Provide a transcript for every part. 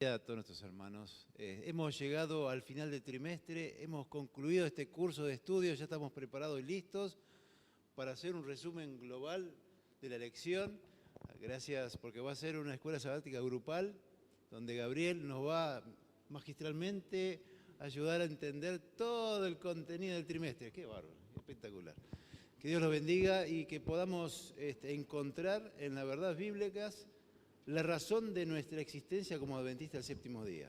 A todos nuestros hermanos. Hemos llegado al final del trimestre, hemos concluido este curso de estudios, ya estamos preparados y listos para hacer un resumen global de la lección. Gracias, porque va a ser una escuela sabática grupal, donde Gabriel nos va magistralmente a ayudar a entender todo el contenido del trimestre. ¡Qué bárbaro! Espectacular. Que Dios los bendiga y que podamos encontrar en las verdades bíblicas la razón de nuestra existencia como adventistas del séptimo día.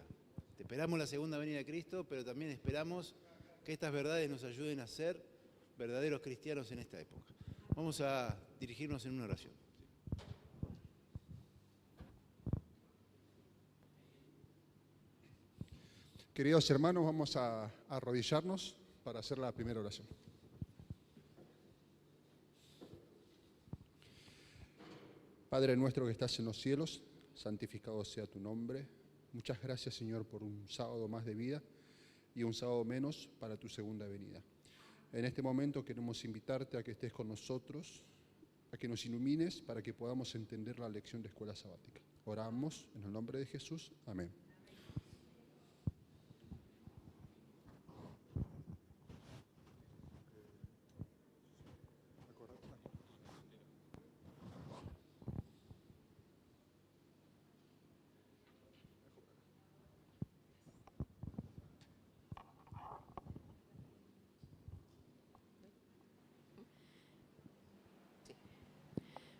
Esperamos la segunda venida de Cristo, pero también esperamos que estas verdades nos ayuden a ser verdaderos cristianos en esta época. Vamos a dirigirnos en una oración. Queridos hermanos, vamos a arrodillarnos para hacer la primera oración. Padre nuestro que estás en los cielos, santificado sea tu nombre. Muchas gracias, Señor, por un sábado más de vida y un sábado menos para tu segunda venida. En este momento queremos invitarte a que estés con nosotros, a que nos ilumines para que podamos entender la lección de escuela sabática. Oramos en el nombre de Jesús. Amén.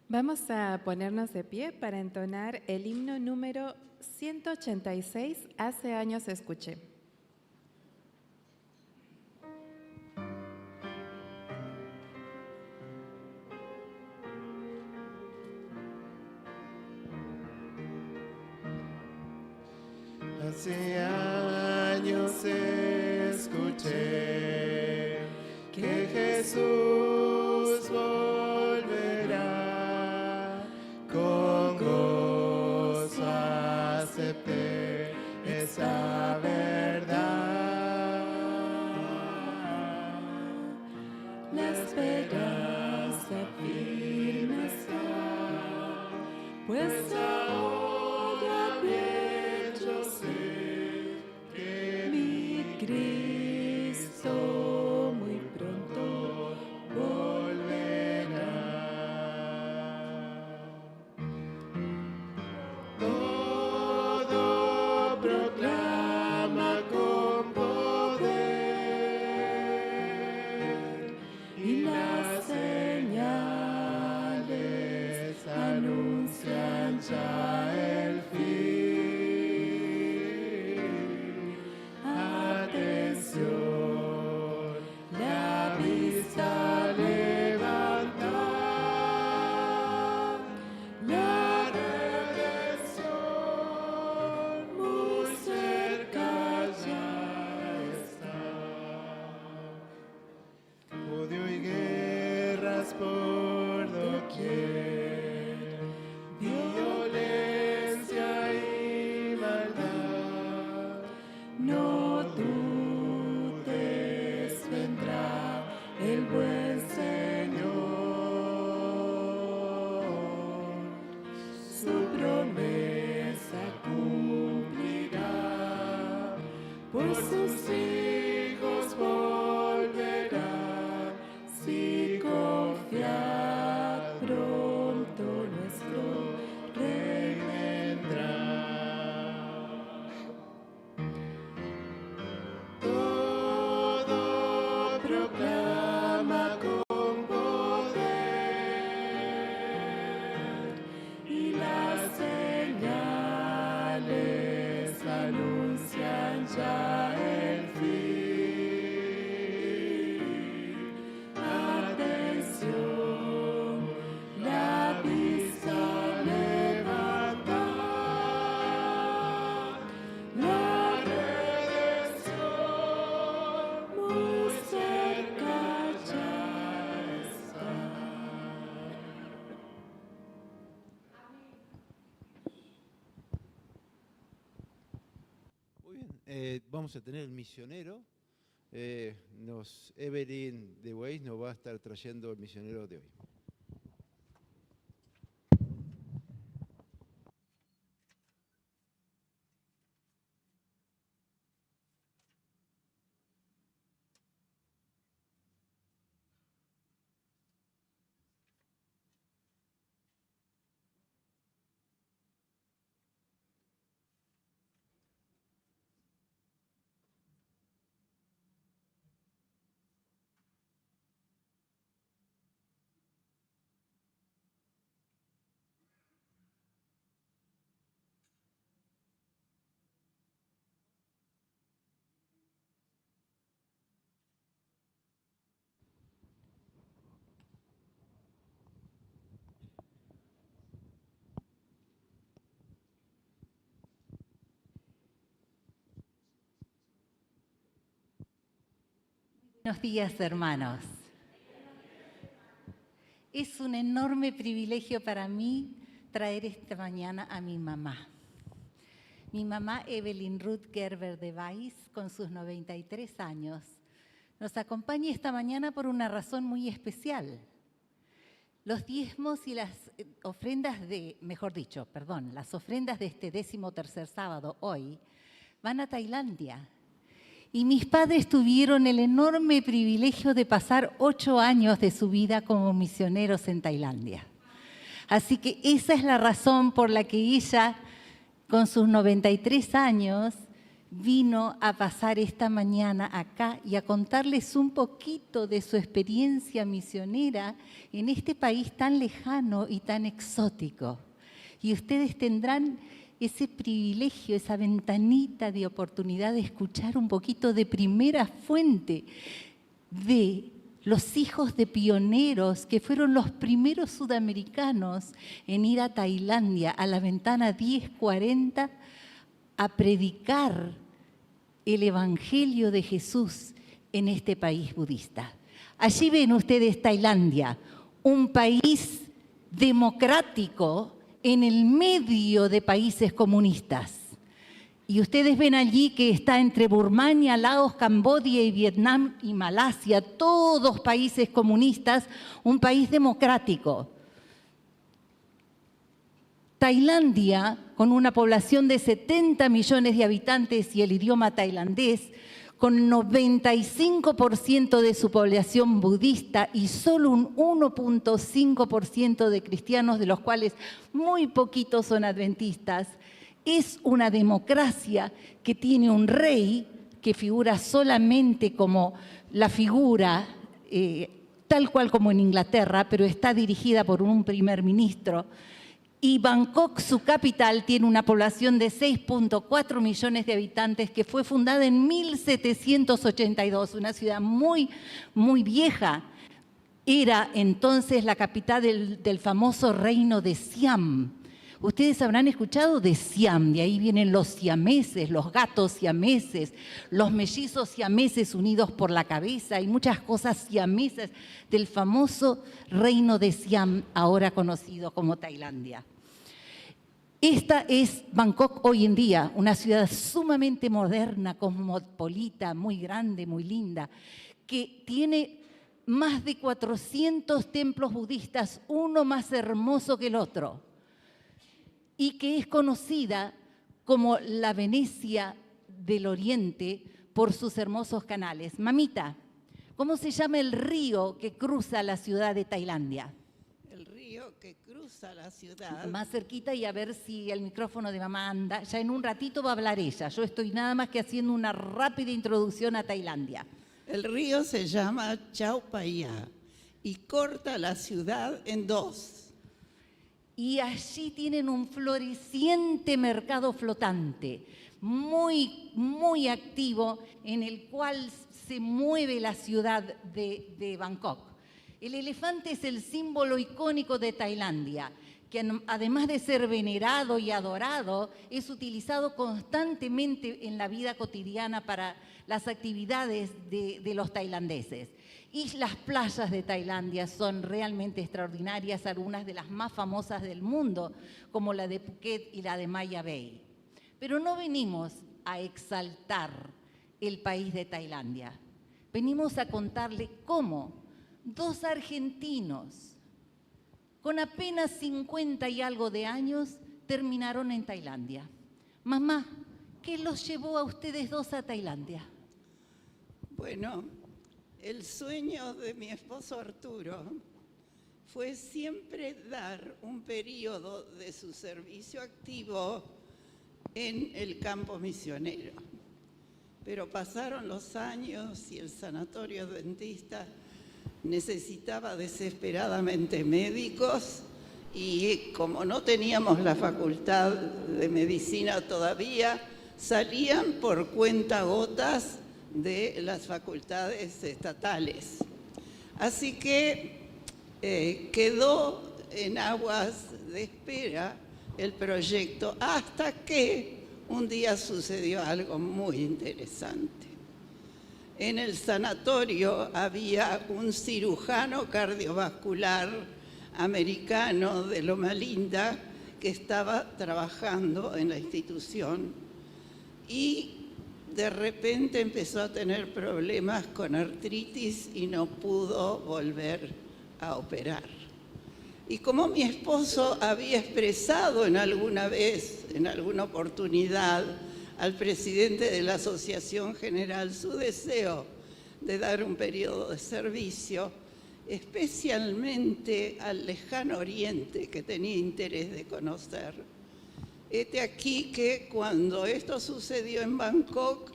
Vamos a ponernos de pie para entonar el himno número 186, Hace años escuché. Hace años escuché que Jesús volverá, con gozo acepté esa verdad. La esperanza firme está, pues ahora bien yo sé que mi Cristo muy pronto volverá. Todo proclama con poder y las señales anuncian ya el fin. Atención, la vista levanta, la redención muy cerca ya está. Odio y guerras por doquier, violencia y maldad. No dudes, vendrá el buen Señor. Su promesa cumplirá, por sus hijos volverá. Si confiad, pronto nuestro Rey vendrá. Todo proclama con poder y las señales anuncian ya el fin. Atención, la vista levanta, la redención muy cerca ya está. Muy bien, vamos a tener el misionero. Evelyn de Weiss nos va a estar trayendo el misionero de hoy. Buenos días, hermanos. Es un enorme privilegio para mí traer esta mañana a mi mamá. Mi mamá, Evelyn Ruth Gerber de Weiss, con sus 93 años, nos acompaña esta mañana por una razón muy especial. Los diezmos y las ofrendas las ofrendas de este 13º sábado, hoy, van a Tailandia. Y mis padres tuvieron el enorme privilegio de pasar 8 años de su vida como misioneros en Tailandia. Así que esa es la razón por la que ella, con sus 93 años, vino a pasar esta mañana acá y a contarles un poquito de su experiencia misionera en este país tan lejano y tan exótico. Y ustedes tendrán ese privilegio, esa ventanita de oportunidad de escuchar un poquito de primera fuente de los hijos de pioneros que fueron los primeros sudamericanos en ir a Tailandia, a la ventana 1040, a predicar el Evangelio de Jesús en este país budista. Allí ven ustedes Tailandia, un país democrático en el medio de países comunistas. Y ustedes ven allí que está entre Birmania, Laos, Camboya y Vietnam y Malasia, todos países comunistas, un país democrático. Tailandia, con una población de 70 millones de habitantes y el idioma tailandés, con 95% de su población budista y solo un 1.5% de cristianos, de los cuales muy poquitos son adventistas, es una democracia que tiene un rey que figura solamente como la figura, tal cual como en Inglaterra, pero está dirigida por un primer ministro. Y Bangkok, su capital, tiene una población de 6.4 millones de habitantes que fue fundada en 1782, una ciudad muy, muy vieja. Era entonces la capital del famoso reino de Siam. Ustedes habrán escuchado de Siam, de ahí vienen los siameses, los gatos siameses, los mellizos siameses unidos por la cabeza y muchas cosas siamesas del famoso reino de Siam, ahora conocido como Tailandia. Esta es Bangkok hoy en día, una ciudad sumamente moderna, cosmopolita, muy grande, muy linda, que tiene más de 400 templos budistas, uno más hermoso que el otro, y que es conocida como la Venecia del Oriente por sus hermosos canales. Mamita, ¿cómo se llama el río que cruza la ciudad de Tailandia? El río que cruza la ciudad. Más cerquita y a ver si el micrófono de mamá anda. Ya en un ratito va a hablar ella. Yo estoy nada más que haciendo una rápida introducción a Tailandia. El río se llama Chao Phraya y corta la ciudad en dos. Y allí tienen un floreciente mercado flotante, muy, muy activo, en el cual se mueve la ciudad de Bangkok. El elefante es el símbolo icónico de Tailandia, que además de ser venerado y adorado, es utilizado constantemente en la vida cotidiana para las actividades de los tailandeses. Y las playas de Tailandia son realmente extraordinarias, algunas de las más famosas del mundo, como la de Phuket y la de Maya Bay. Pero no venimos a exaltar el país de Tailandia. Venimos a contarle cómo 2 argentinos con apenas 50 y algo de años terminaron en Tailandia. Mamá, ¿qué los llevó a ustedes 2 a Tailandia? Bueno, el sueño de mi esposo Arturo fue siempre dar un periodo de su servicio activo en el campo misionero. Pero pasaron los años y el sanatorio adventista necesitaba desesperadamente médicos y como no teníamos la facultad de medicina todavía, salían por cuentagotas de las facultades estatales. Así que quedó en aguas de espera el proyecto hasta que un día sucedió algo muy interesante. En el sanatorio había un cirujano cardiovascular americano de Loma Linda que estaba trabajando en la institución y de repente empezó a tener problemas con artritis y no pudo volver a operar. Y como mi esposo había expresado en alguna vez, en alguna oportunidad, al presidente de la Asociación General su deseo de dar un periodo de servicio, especialmente al lejano oriente que tenía interés de conocer. Hete aquí que cuando esto sucedió en Bangkok,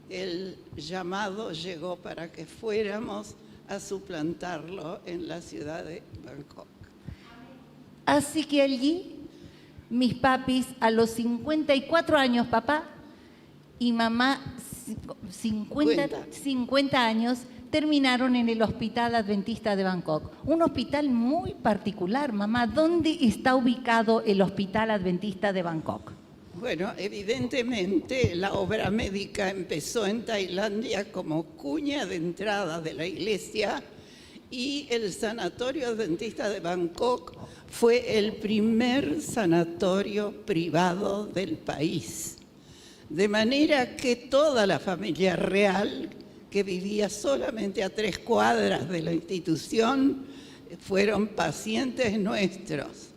el llamado llegó para que fuéramos a suplantarlo en la ciudad de Bangkok. Así que allí, mis papis, a los 54 años, papá y mamá, 50 años, terminaron en el Hospital Adventista de Bangkok. Un hospital muy particular, mamá. ¿Dónde está ubicado el Hospital Adventista de Bangkok? Bueno, evidentemente la obra médica empezó en Tailandia como cuña de entrada de la iglesia y el Sanatorio Adventista de Bangkok fue el primer sanatorio privado del país. De manera que toda la familia real, que vivía solamente a 3 cuadras de la institución, fueron pacientes nuestros.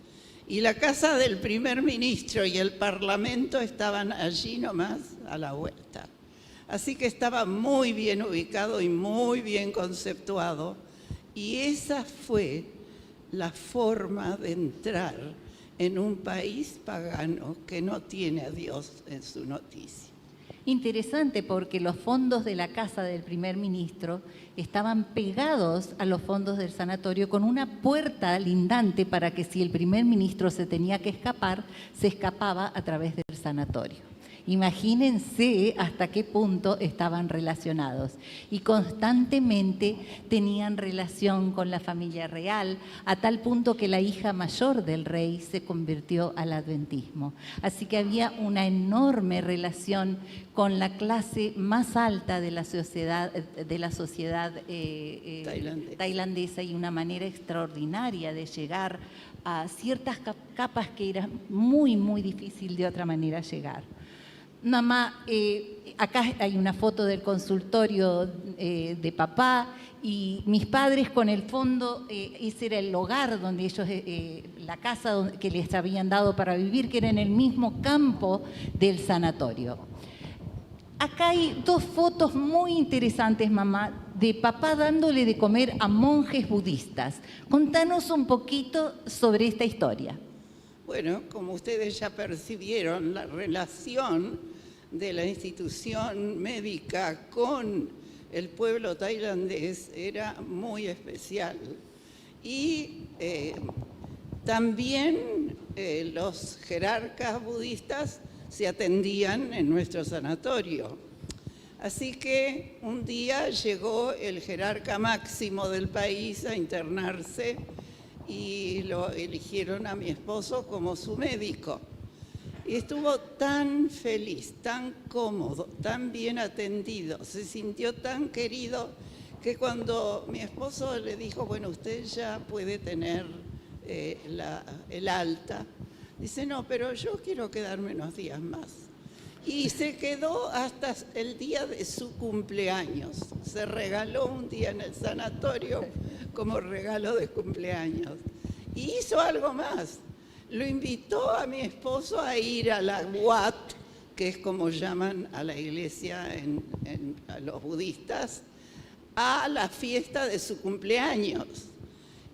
Y la casa del primer ministro y el parlamento estaban allí nomás a la vuelta. Así que estaba muy bien ubicado y muy bien conceptuado. Y esa fue la forma de entrar en un país pagano que no tiene a Dios en su noticia. Interesante, porque los fondos de la casa del primer ministro estaban pegados a los fondos del sanatorio con una puerta lindante para que si el primer ministro se tenía que escapar, se escapaba a través del sanatorio. Imagínense hasta qué punto estaban relacionados y constantemente tenían relación con la familia real, a tal punto que la hija mayor del rey se convirtió al adventismo. Así que había una enorme relación con la clase más alta de la sociedad, tailandesa, y una manera extraordinaria de llegar a ciertas capas que era muy, muy difícil de otra manera llegar. Mamá, acá hay una foto del consultorio de papá y mis padres con el fondo, ese era el hogar donde ellos, la casa que les habían dado para vivir, que era en el mismo campo del sanatorio. Acá hay 2 fotos muy interesantes, mamá, de papá dándole de comer a monjes budistas. Contanos un poquito sobre esta historia. Bueno, como ustedes ya percibieron, la relación de la institución médica con el pueblo tailandés era muy especial. Y también los jerarcas budistas se atendían en nuestro sanatorio. Así que un día llegó el jerarca máximo del país a internarse y lo eligieron a mi esposo como su médico. Y estuvo tan feliz, tan cómodo, tan bien atendido, se sintió tan querido que cuando mi esposo le dijo, bueno, usted ya puede tener el alta, dice, no, pero yo quiero quedarme unos días más. Y se quedó hasta el día de su cumpleaños. Se regaló un día en el sanatorio como regalo de cumpleaños. Y hizo algo más. Lo invitó a mi esposo a ir a la Wat, que es como llaman a la iglesia a los budistas, a la fiesta de su cumpleaños.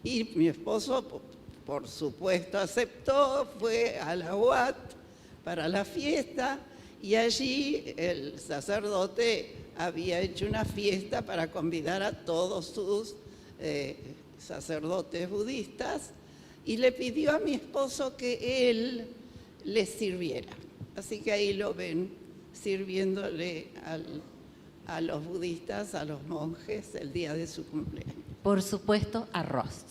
Y mi esposo, por supuesto, aceptó, fue a la Wat para la fiesta. Y allí el sacerdote había hecho una fiesta para convidar a todos sus sacerdotes budistas y le pidió a mi esposo que él les sirviera. Así que ahí lo ven sirviéndole a los budistas, a los monjes, el día de su cumpleaños. Por supuesto, arroz.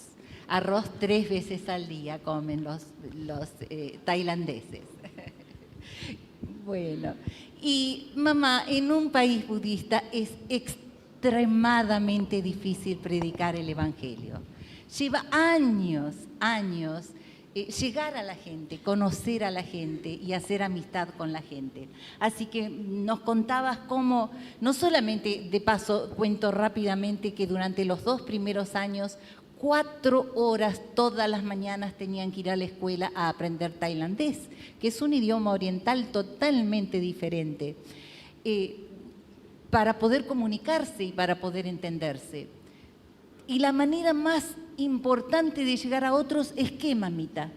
Arroz 3 veces al día comen los tailandeses. Bueno, Y mamá, en un país budista es extremadamente difícil predicar el Evangelio. Lleva años llegar a la gente, conocer a la gente y hacer amistad con la gente. Así que nos contabas cómo, no solamente, de paso, cuento rápidamente que durante los 2 primeros años, 4 horas todas las mañanas tenían que ir a la escuela a aprender tailandés, que es un idioma oriental totalmente diferente, para poder comunicarse y para poder entenderse. Y la manera más importante de llegar a otros es ¿qué, mamita?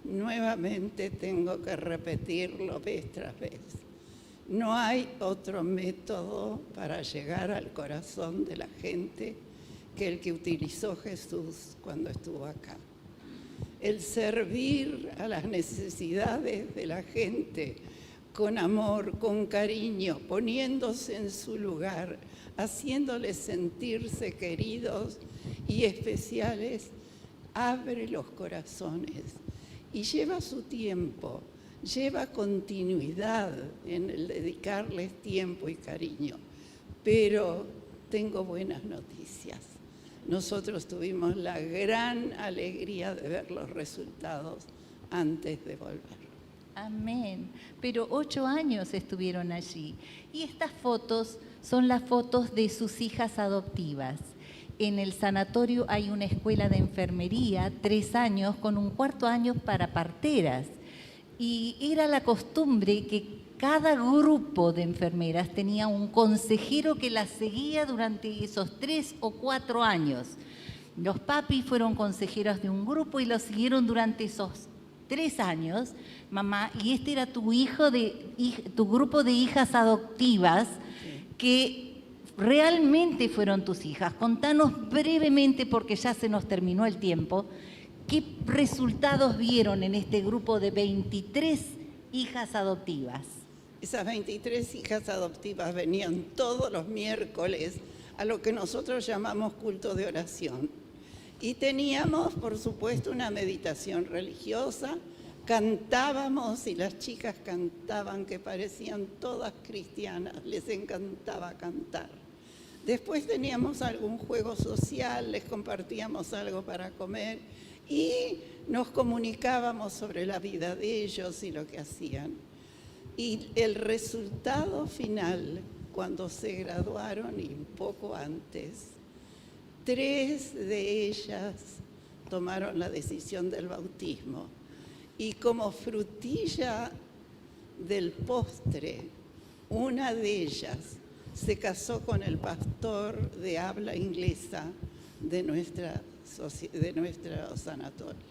Nuevamente tengo que repetirlo vez tras vez. No hay otro método para llegar al corazón de la gente que el que utilizó Jesús cuando estuvo acá. El servir a las necesidades de la gente con amor, con cariño, poniéndose en su lugar, haciéndoles sentirse queridos y especiales, abre los corazones y lleva su tiempo, lleva continuidad en el dedicarles tiempo y cariño. Pero tengo buenas noticias. Nosotros tuvimos la gran alegría de ver los resultados antes de volver. Amén. Pero 8 años estuvieron allí. Y estas fotos son las fotos de sus hijas adoptivas. En el sanatorio hay una escuela de enfermería, 3 años, con un 4.º año para parteras. Y era la costumbre que cada grupo de enfermeras tenía un consejero que las seguía durante esos 3 o 4 años. Los papis fueron consejeros de un grupo y los siguieron durante esos 3 años, mamá, y este era tu grupo de hijas adoptivas que realmente fueron tus hijas. Contanos brevemente, porque ya se nos terminó el tiempo, ¿qué resultados vieron en este grupo de 23 hijas adoptivas? Esas 23 hijas adoptivas venían todos los miércoles a lo que nosotros llamamos culto de oración. Y teníamos, por supuesto, una meditación religiosa, cantábamos y las chicas cantaban que parecían todas cristianas, les encantaba cantar. Después teníamos algún juego social, les compartíamos algo para comer y nos comunicábamos sobre la vida de ellos y lo que hacían. Y el resultado final, cuando se graduaron y un poco antes, 3 de ellas tomaron la decisión del bautismo. Y como frutilla del postre, una de ellas se casó con el pastor de habla inglesa de nuestro sanatorio.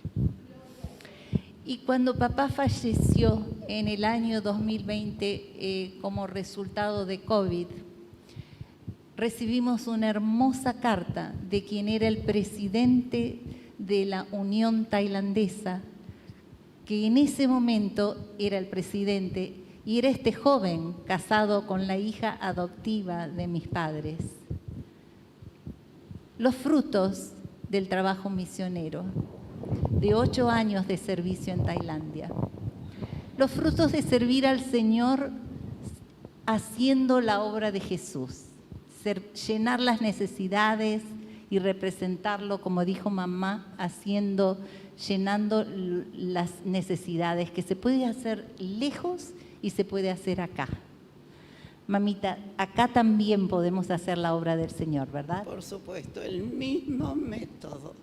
Y cuando papá falleció en el año 2020 como resultado de COVID, recibimos una hermosa carta de quien era el presidente de la Unión Tailandesa, que en ese momento era el presidente y era este joven casado con la hija adoptiva de mis padres. Los frutos del trabajo misionero, de 8 años de servicio en Tailandia. Los frutos de servir al Señor haciendo la obra de Jesús, llenar las necesidades y representarlo, como dijo mamá, llenando las necesidades que se puede hacer lejos y se puede hacer acá. Mamita, acá también podemos hacer la obra del Señor, ¿verdad? Por supuesto, el mismo método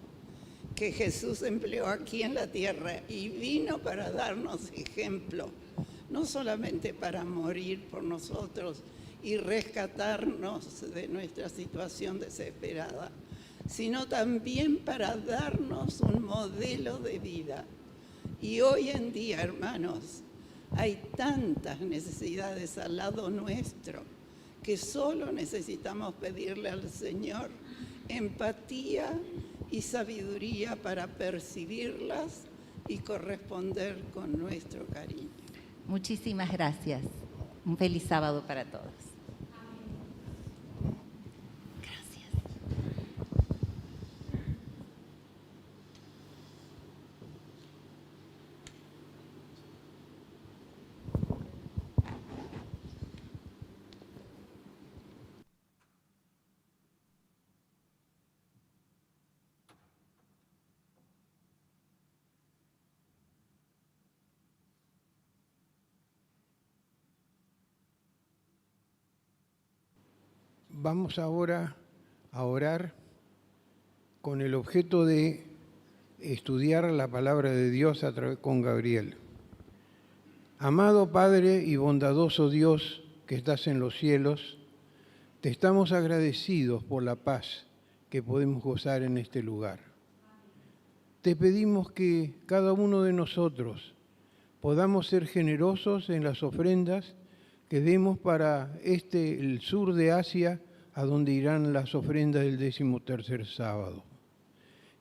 que Jesús empleó aquí en la tierra y vino para darnos ejemplo, no solamente para morir por nosotros y rescatarnos de nuestra situación desesperada, sino también para darnos un modelo de vida. Y hoy en día, hermanos, hay tantas necesidades al lado nuestro que solo necesitamos pedirle al Señor empatía y sabiduría para percibirlas y corresponder con nuestro cariño. Muchísimas gracias. Un feliz sábado para todos. Vamos ahora a orar con el objeto de estudiar la palabra de Dios con Gabriel. Amado Padre y bondadoso Dios que estás en los cielos, te estamos agradecidos por la paz que podemos gozar en este lugar. Te pedimos que cada uno de nosotros podamos ser generosos en las ofrendas que demos para el sur de Asia, a donde irán las ofrendas del 13º sábado.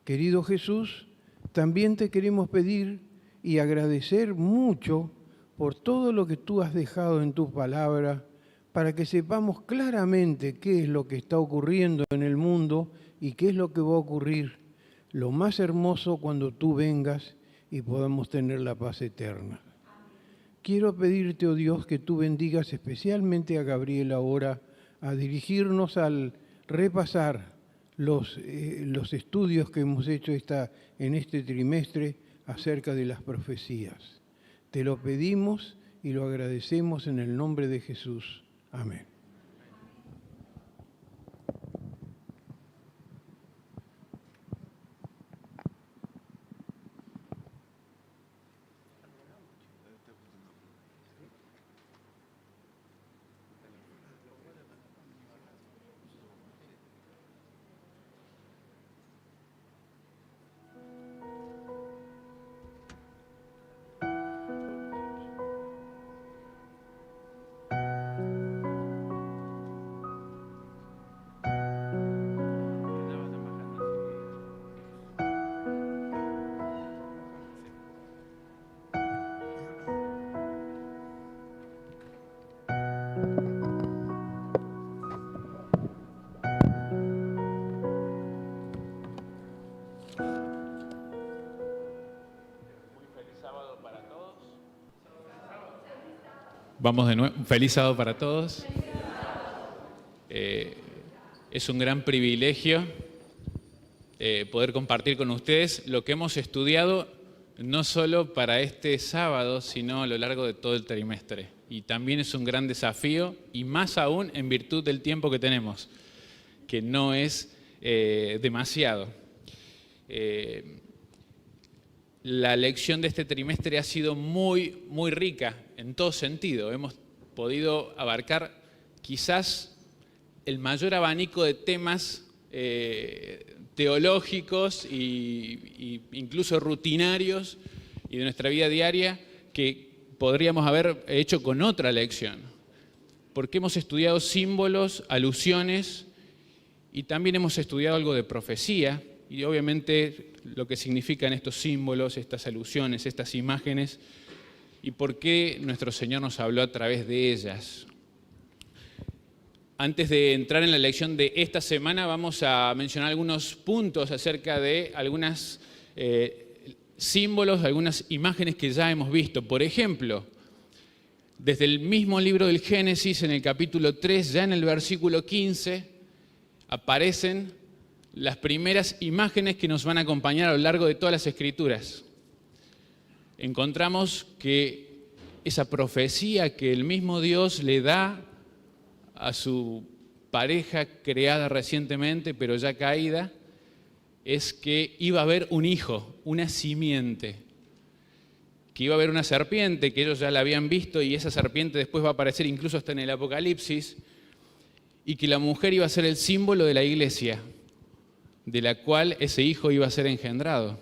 Querido Jesús, también te queremos pedir y agradecer mucho por todo lo que tú has dejado en tu palabra, para que sepamos claramente qué es lo que está ocurriendo en el mundo y qué es lo que va a ocurrir, lo más hermoso cuando tú vengas y podamos tener la paz eterna. Quiero pedirte, oh Dios, que tú bendigas especialmente a Gabriel ahora, a dirigirnos al repasar los estudios que hemos hecho en este trimestre acerca de las profecías. Te lo pedimos y lo agradecemos en el nombre de Jesús. Amén. Vamos de nuevo. Feliz sábado para todos. Es un gran privilegio poder compartir con ustedes lo que hemos estudiado no solo para este sábado, sino a lo largo de todo el trimestre. Y también es un gran desafío, y más aún en virtud del tiempo que tenemos, que no es demasiado. La lección de este trimestre ha sido muy rica en todo sentido. Hemos podido abarcar quizás el mayor abanico de temas teológicos e incluso rutinarios y de nuestra vida diaria que podríamos haber hecho con otra lección. Porque hemos estudiado símbolos, alusiones, y también hemos estudiado algo de profecía, y obviamente lo que significan estos símbolos, estas alusiones, estas imágenes, y por qué nuestro Señor nos habló a través de ellas. Antes de entrar en la lección de esta semana, vamos a mencionar algunos puntos acerca de algunos símbolos, algunas imágenes que ya hemos visto. Por ejemplo, desde el mismo libro del Génesis, en el capítulo 3, ya en el versículo 15, aparecen las primeras imágenes que nos van a acompañar a lo largo de todas las Escrituras. Encontramos que esa profecía que el mismo Dios le da a su pareja creada recientemente, pero ya caída, es que iba a haber un hijo, una simiente, que iba a haber una serpiente, que ellos ya la habían visto, y esa serpiente después va a aparecer incluso hasta en el Apocalipsis, y que la mujer iba a ser el símbolo de la iglesia, de la cual ese hijo iba a ser engendrado.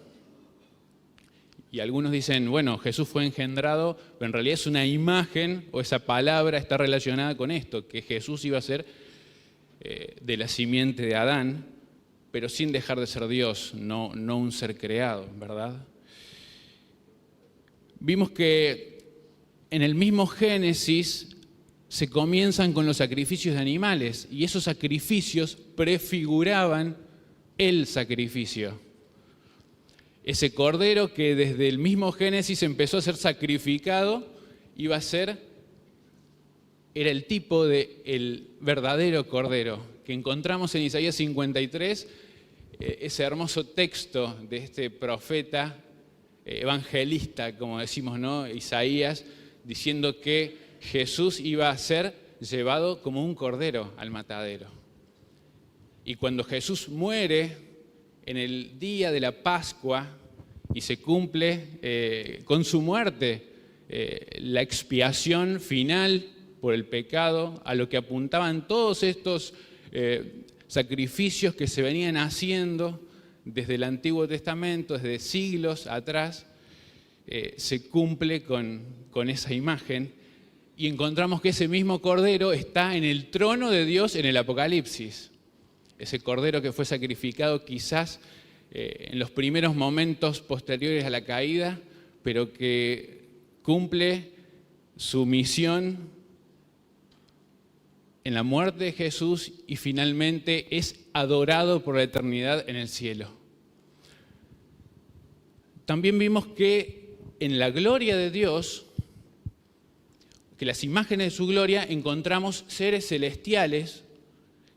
Y algunos dicen, bueno, Jesús fue engendrado, pero en realidad es una imagen, o esa palabra está relacionada con esto, que Jesús iba a ser de la simiente de Adán, pero sin dejar de ser Dios, no un ser creado, ¿verdad? Vimos que en el mismo Génesis se comienzan con los sacrificios de animales, y esos sacrificios prefiguraban el sacrificio. Ese cordero que desde el mismo Génesis empezó a ser sacrificado, era el tipo del verdadero cordero que encontramos en Isaías 53, ese hermoso texto de este profeta evangelista, como decimos, ¿no? Isaías, diciendo que Jesús iba a ser llevado como un cordero al matadero. Y cuando Jesús muere en el día de la Pascua y se cumple con su muerte la expiación final por el pecado, a lo que apuntaban todos estos sacrificios que se venían haciendo desde el Antiguo Testamento, desde siglos atrás, se cumple con esa imagen y encontramos que ese mismo Cordero está en el trono de Dios en el Apocalipsis. Ese Cordero que fue sacrificado quizás en los primeros momentos posteriores a la caída, pero que cumple su misión en la muerte de Jesús y finalmente es adorado por la eternidad en el cielo. También vimos que en la gloria de Dios, que las imágenes de su gloria, encontramos seres celestiales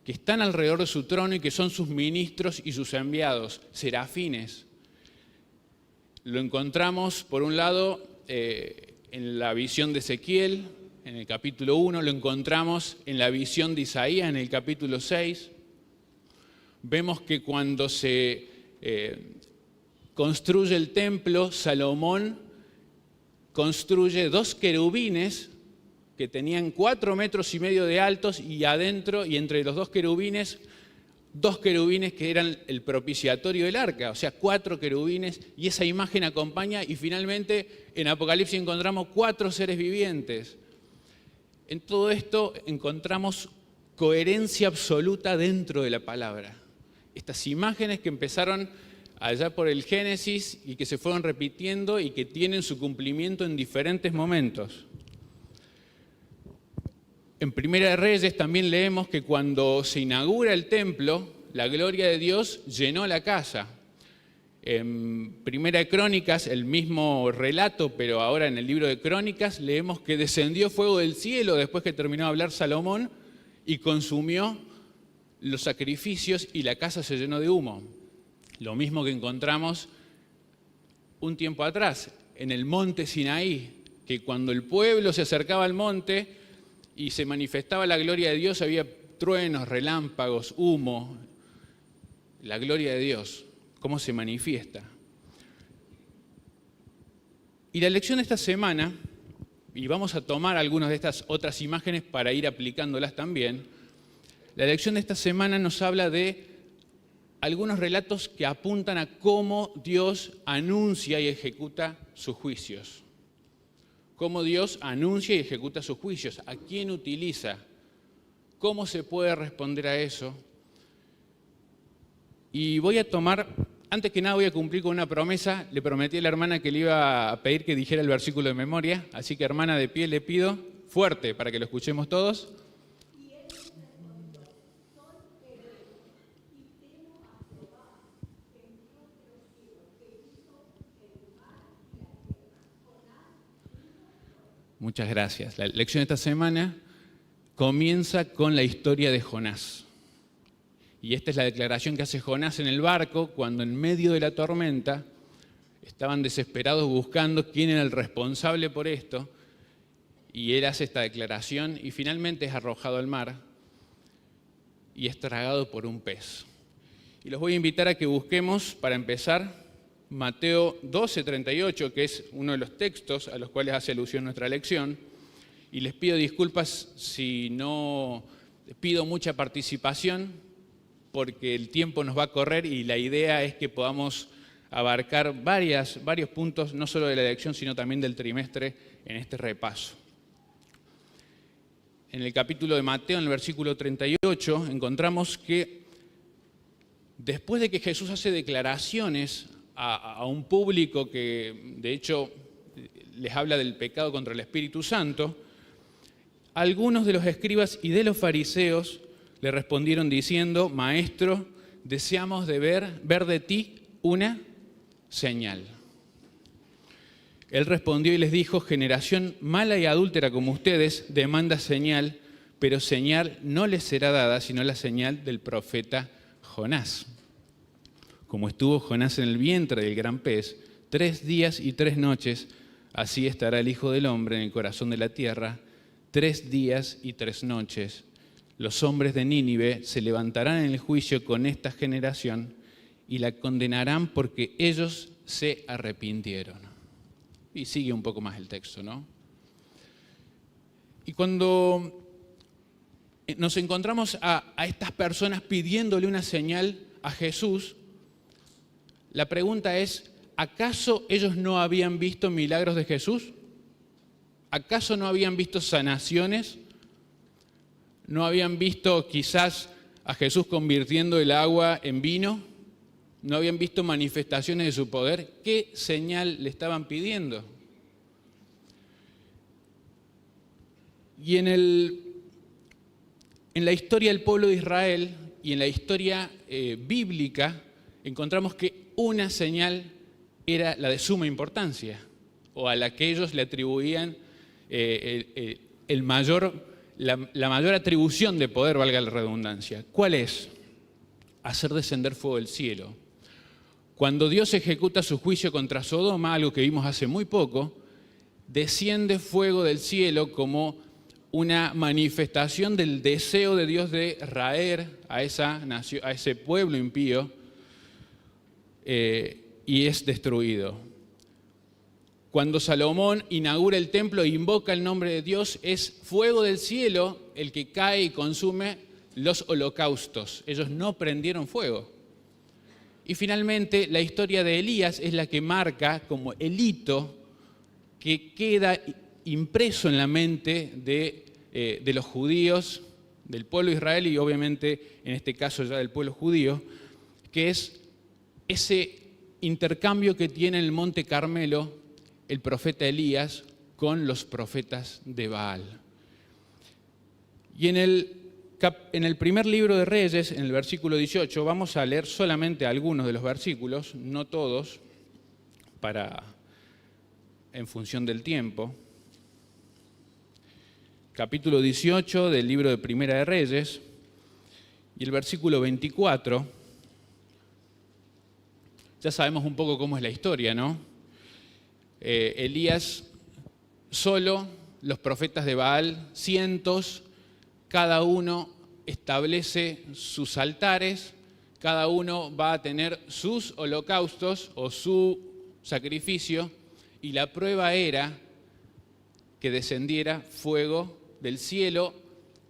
que están alrededor de su trono y que son sus ministros y sus enviados, serafines. Lo encontramos, por un lado, en la visión de Ezequiel, en el capítulo 1, lo encontramos en la visión de Isaías, en el capítulo 6. Vemos que cuando se construye el templo, Salomón construye 2 querubines que tenían 4,5 metros de altos y adentro, y entre los 2 querubines, 2 querubines que eran el propiciatorio del arca, o sea, 4 querubines, y esa imagen acompaña, y finalmente en Apocalipsis encontramos 4 seres vivientes. En todo esto encontramos coherencia absoluta dentro de la palabra. Estas imágenes que empezaron allá por el Génesis y que se fueron repitiendo y que tienen su cumplimiento en diferentes momentos. En Primera de Reyes también leemos que cuando se inaugura el templo, la gloria de Dios llenó la casa. En Primera de Crónicas, el mismo relato, pero ahora en el libro de Crónicas, leemos que descendió fuego del cielo después que terminó de hablar Salomón y consumió los sacrificios y la casa se llenó de humo. Lo mismo que encontramos un tiempo atrás, en el monte Sinaí, que cuando el pueblo se acercaba al monte y se manifestaba la gloria de Dios, había truenos, relámpagos, humo. La gloria de Dios, ¿cómo se manifiesta? Y la lección de esta semana, y vamos a tomar algunas de estas otras imágenes para ir aplicándolas también, la lección de esta semana nos habla de algunos relatos que apuntan a cómo Dios anuncia y ejecuta sus juicios. Cómo Dios anuncia y ejecuta sus juicios, a quién utiliza, cómo se puede responder a eso. Y voy a tomar, antes que nada voy a cumplir con una promesa, le prometí a la hermana que le iba a pedir que dijera el versículo de memoria, así que hermana, de pie le pido, fuerte, para que lo escuchemos todos. Muchas gracias. La lección de esta semana comienza con la historia de Jonás. Y esta es la declaración que hace Jonás en el barco cuando en medio de la tormenta estaban desesperados buscando quién era el responsable por esto. Y él hace esta declaración y finalmente es arrojado al mar y es tragado por un pez. Y los voy a invitar a que busquemos, para empezar, Mateo 12:38, que es uno de los textos a los cuales hace alusión nuestra lección, y les pido disculpas si no pido mucha participación, porque el tiempo nos va a correr y la idea es que podamos abarcar varios puntos, no solo de la lección, sino también del trimestre en este repaso. En el capítulo de Mateo, en el versículo 38, encontramos que después de que Jesús hace declaraciones a un público que de hecho les habla del pecado contra el Espíritu Santo, algunos de los escribas y de los fariseos le respondieron diciendo: Maestro, deseamos ver de ti una señal. Él respondió y les dijo: generación mala y adúltera como ustedes demanda señal, pero señal no les será dada sino la señal del profeta Jonás. Como estuvo Jonás en el vientre del gran pez 3 días y 3 noches, así estará el Hijo del Hombre en el corazón de la tierra 3 días y 3 noches. los hombres de Nínive se levantarán en el juicio con esta generación y la condenarán porque ellos se arrepintieron. Y sigue un poco más el texto, ¿no? Y cuando nos encontramos a estas personas pidiéndole una señal a Jesús, la pregunta es, ¿acaso ellos no habían visto milagros de Jesús? ¿Acaso no habían visto sanaciones? ¿No habían visto quizás a Jesús convirtiendo el agua en vino? ¿No habían visto manifestaciones de su poder? ¿Qué señal le estaban pidiendo? Y en la historia del pueblo de Israel y en la historia bíblica encontramos que una señal era la de suma importancia, o a la que ellos le atribuían la mayor atribución de poder, valga la redundancia. ¿Cuál es? Hacer descender fuego del cielo. Cuando Dios ejecuta su juicio contra Sodoma, algo que vimos hace muy poco, desciende fuego del cielo como una manifestación del deseo de Dios de raer a esa nación, a ese pueblo impío, y es destruido. Cuando Salomón inaugura el templo e invoca el nombre de Dios, es fuego del cielo el que cae y consume los holocaustos. Ellos no prendieron fuego. Y finalmente, la historia de Elías es la que marca como el hito que queda impreso en la mente de los judíos, del pueblo de Israel y obviamente en este caso ya del pueblo judío, que es ese intercambio que tiene en el Monte Carmelo el profeta Elías con los profetas de Baal. Y en el primer libro de Reyes, en el versículo 18, vamos a leer solamente algunos de los versículos, no todos, en función del tiempo. Capítulo 18 del libro de Primera de Reyes y el versículo 24. Ya sabemos un poco cómo es la historia, ¿no? Elías solo, los profetas de Baal, cientos, cada uno establece sus altares, cada uno va a tener sus holocaustos o su sacrificio, y la prueba era que descendiera fuego del cielo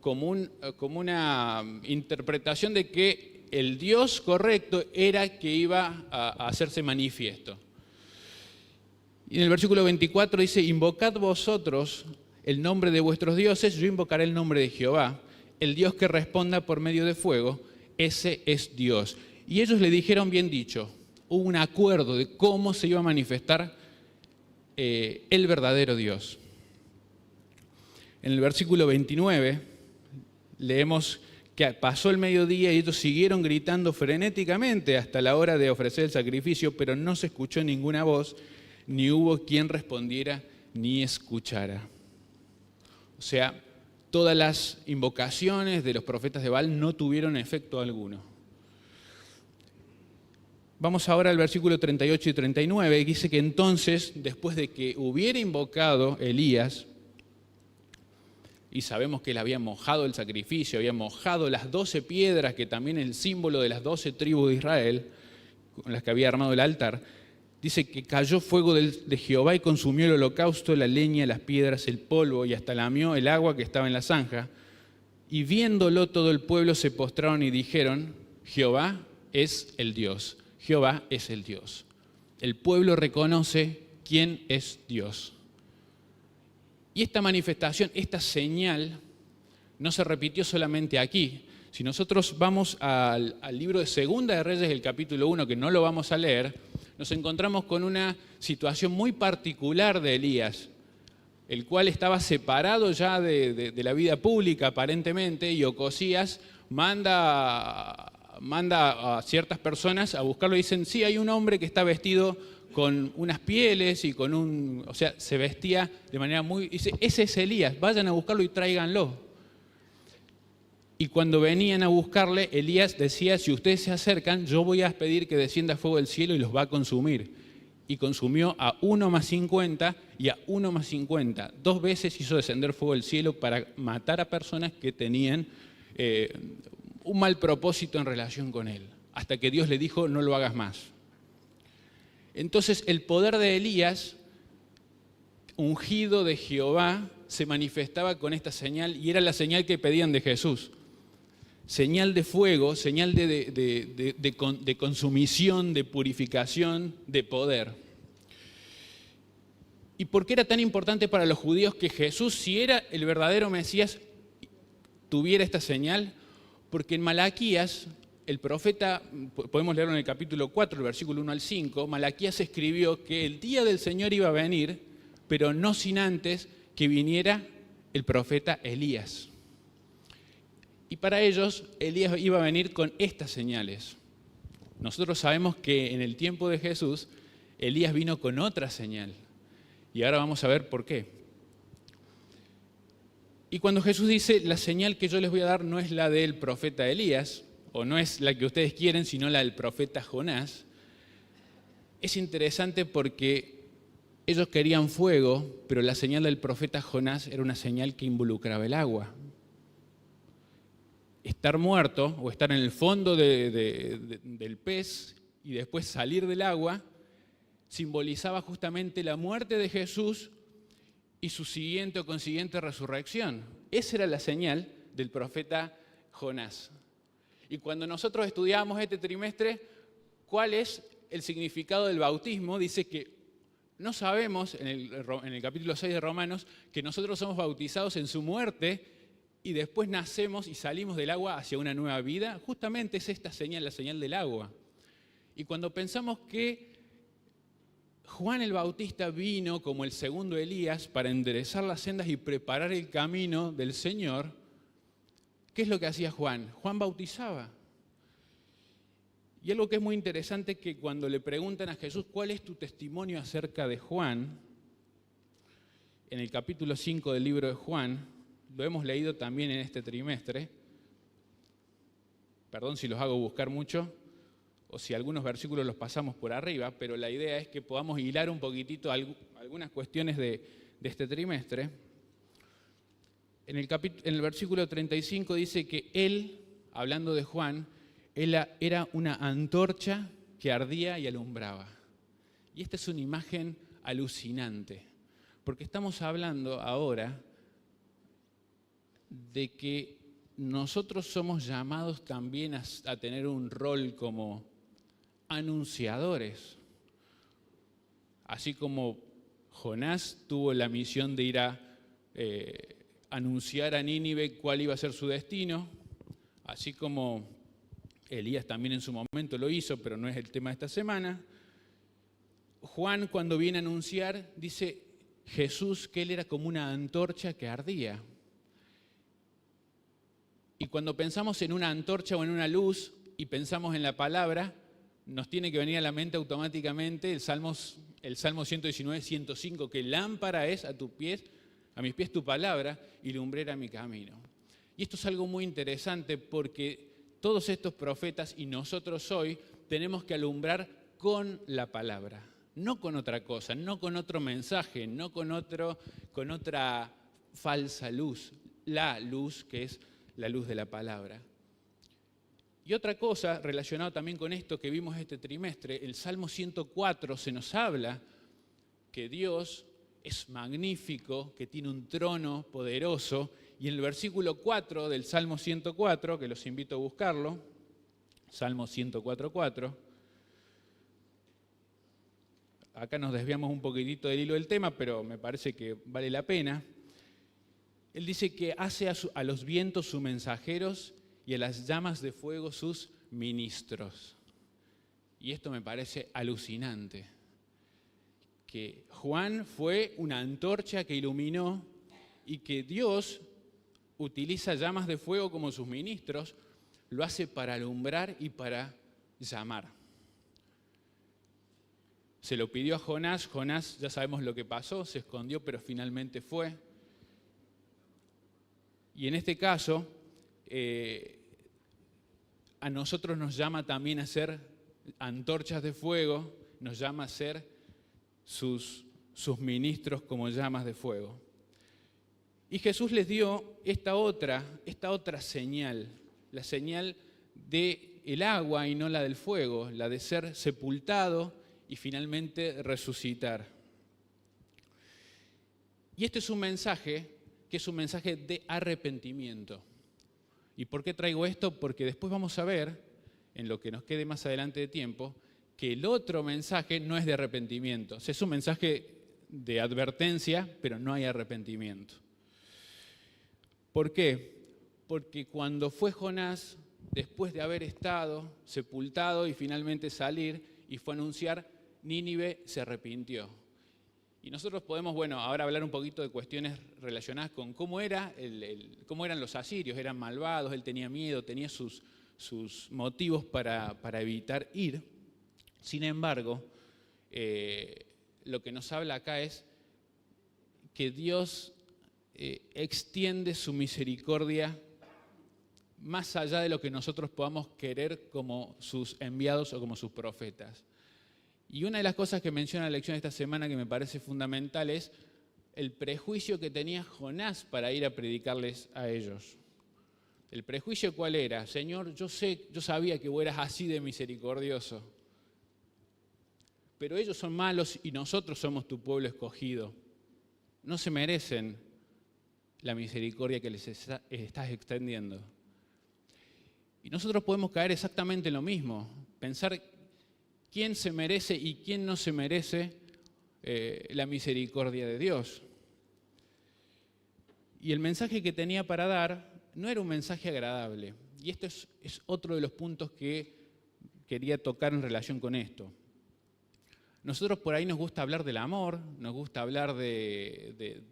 como una interpretación de que el Dios correcto era que iba a hacerse manifiesto. Y en el versículo 24 dice, invocad vosotros el nombre de vuestros dioses, yo invocaré el nombre de Jehová, el Dios que responda por medio de fuego, ese es Dios. Y ellos le dijeron, bien dicho, hubo un acuerdo de cómo se iba a manifestar el verdadero Dios. En el versículo 29 leemos que pasó el mediodía y ellos siguieron gritando frenéticamente hasta la hora de ofrecer el sacrificio, pero no se escuchó ninguna voz, ni hubo quien respondiera ni escuchara. O sea, todas las invocaciones de los profetas de Baal no tuvieron efecto alguno. Vamos ahora al versículo 38 y 39, que dice que entonces, después de que hubiera invocado Elías, y sabemos que él había mojado el sacrificio, había mojado las 12 piedras, que también es el símbolo de las 12 tribus de Israel, con las que había armado el altar, dice que cayó fuego de Jehová y consumió el holocausto, la leña, las piedras, el polvo, y hasta lamió el agua que estaba en la zanja. Y viéndolo todo el pueblo se postraron y dijeron, Jehová es el Dios, Jehová es el Dios. El pueblo reconoce quién es Dios. Y esta manifestación, esta señal, no se repitió solamente aquí. Si nosotros vamos al libro de Segunda de Reyes, el capítulo 1, que no lo vamos a leer, nos encontramos con una situación muy particular de Elías, el cual estaba separado ya de la vida pública aparentemente, y Ocosías manda a ciertas personas a buscarlo y dicen, sí, hay un hombre que está vestido con unas pieles y o sea, se vestía de manera muy... Dice, ese es Elías, vayan a buscarlo y tráiganlo. Y cuando venían a buscarle, Elías decía, si ustedes se acercan, yo voy a pedir que descienda fuego del cielo y los va a consumir. Y consumió a 1 más 50 y a 1 más 50. 2 veces hizo descender fuego del cielo para matar a personas que tenían un mal propósito en relación con él, hasta que Dios le dijo, no lo hagas más. Entonces el poder de Elías, ungido de Jehová, se manifestaba con esta señal y era la señal que pedían de Jesús. Señal de fuego, señal de consumición, de purificación, de poder. ¿Y por qué era tan importante para los judíos que Jesús, si era el verdadero Mesías, tuviera esta señal? Porque en Malaquías, el profeta, podemos leerlo en el capítulo 4, el versículo 1 al 5, Malaquías escribió que el día del Señor iba a venir, pero no sin antes que viniera el profeta Elías. Y para ellos, Elías iba a venir con estas señales. Nosotros sabemos que en el tiempo de Jesús, Elías vino con otra señal. Y ahora vamos a ver por qué. Y cuando Jesús dice, la señal que yo les voy a dar no es la del profeta Elías, o no es la que ustedes quieren, sino la del profeta Jonás, es interesante porque ellos querían fuego, pero la señal del profeta Jonás era una señal que involucraba el agua. Estar muerto o estar en el fondo del pez y después salir del agua simbolizaba justamente la muerte de Jesús y su siguiente o consiguiente resurrección. Esa era la señal del profeta Jonás. Y cuando nosotros estudiamos este trimestre, ¿cuál es el significado del bautismo? Dice que no sabemos, en el capítulo 6 de Romanos, que nosotros somos bautizados en su muerte y después nacemos y salimos del agua hacia una nueva vida. Justamente es esta señal, la señal del agua. Y cuando pensamos que Juan el Bautista vino como el segundo Elías para enderezar las sendas y preparar el camino del Señor, ¿qué es lo que hacía Juan? Juan bautizaba. Y algo que es muy interesante es que cuando le preguntan a Jesús, ¿cuál es tu testimonio acerca de Juan? En el capítulo 5 del libro de Juan, lo hemos leído también en este trimestre. Perdón si los hago buscar mucho, o si algunos versículos los pasamos por arriba, pero la idea es que podamos hilar un poquitito algunas cuestiones de este trimestre. En el versículo 35 dice que él, hablando de Juan, él era una antorcha que ardía y alumbraba. Y esta es una imagen alucinante, porque estamos hablando ahora de que nosotros somos llamados también a tener un rol como anunciadores. Así como Jonás tuvo la misión de ir a anunciar a Nínive cuál iba a ser su destino, así como Elías también en su momento lo hizo, pero no es el tema de esta semana. Juan, cuando viene a anunciar, dice Jesús que él era como una antorcha que ardía. Y cuando pensamos en una antorcha o en una luz y pensamos en la palabra, nos tiene que venir a la mente automáticamente el Salmo 119, 105, que lámpara es a mis pies tu palabra y lumbrera mi camino. Y esto es algo muy interesante porque todos estos profetas y nosotros hoy tenemos que alumbrar con la palabra, no con otra cosa, no con otro mensaje, no con otra falsa luz, la luz que es la luz de la palabra. Y otra cosa relacionada también con esto que vimos este trimestre, el Salmo 104 se nos habla que Dios es magnífico, que tiene un trono poderoso, y en el versículo 4 del Salmo 104, que los invito a buscarlo, Salmo 104:4, acá nos desviamos un poquitito del hilo del tema, pero me parece que vale la pena. Él dice que hace a los vientos sus mensajeros y a las llamas de fuego sus ministros. Y esto me parece alucinante. Que Juan fue una antorcha que iluminó y que Dios utiliza llamas de fuego como sus ministros, lo hace para alumbrar y para llamar. Se lo pidió a Jonás, Jonás ya sabemos lo que pasó, se escondió, pero finalmente fue. Y en este caso, a nosotros nos llama también a ser antorchas de fuego, nos llama a ser sus ministros como llamas de fuego. Y Jesús les dio esta otra señal, la señal del agua y no la del fuego, la de ser sepultado y finalmente resucitar. Y este es un mensaje que es un mensaje de arrepentimiento. ¿Y por qué traigo esto? Porque después vamos a ver, en lo que nos quede más adelante de tiempo, que el otro mensaje no es de arrepentimiento. O sea, es un mensaje de advertencia, pero no hay arrepentimiento. ¿Por qué? Porque cuando fue Jonás, después de haber estado sepultado y finalmente salir y fue a anunciar, Nínive se arrepintió. Y nosotros podemos, ahora hablar un poquito de cuestiones relacionadas con cómo eran los asirios. Eran malvados, él tenía miedo, tenía sus motivos para evitar ir. Sin embargo, lo que nos habla acá es que Dios extiende su misericordia más allá de lo que nosotros podamos querer como sus enviados o como sus profetas. Y una de las cosas que menciona la lección de esta semana que me parece fundamental es el prejuicio que tenía Jonás para ir a predicarles a ellos. ¿El prejuicio cuál era? Señor, yo sabía que vos eras así de misericordioso, pero ellos son malos y nosotros somos tu pueblo escogido. No se merecen la misericordia que les estás extendiendo. Y nosotros podemos caer exactamente en lo mismo, pensar quién se merece y quién no se merece la misericordia de Dios. Y el mensaje que tenía para dar no era un mensaje agradable. Y esto es otro de los puntos que quería tocar en relación con esto. Nosotros por ahí nos gusta hablar del amor, nos gusta hablar de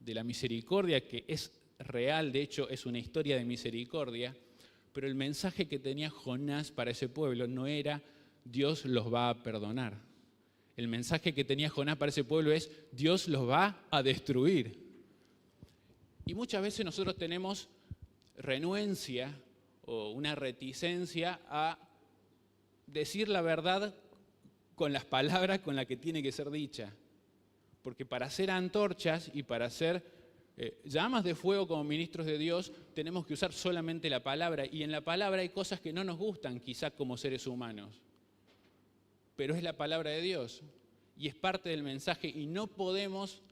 la misericordia, que es real, de hecho es una historia de misericordia, pero el mensaje que tenía Jonás para ese pueblo no era Dios los va a perdonar. El mensaje que tenía Jonás para ese pueblo es Dios los va a destruir. Y muchas veces nosotros tenemos renuencia o una reticencia a decir la verdad con las palabras con las que tiene que ser dicha. Porque para ser antorchas y para ser llamas de fuego como ministros de Dios, tenemos que usar solamente la palabra. Y en la palabra hay cosas que no nos gustan, quizás como seres humanos. Pero es la palabra de Dios y es parte del mensaje y no podemos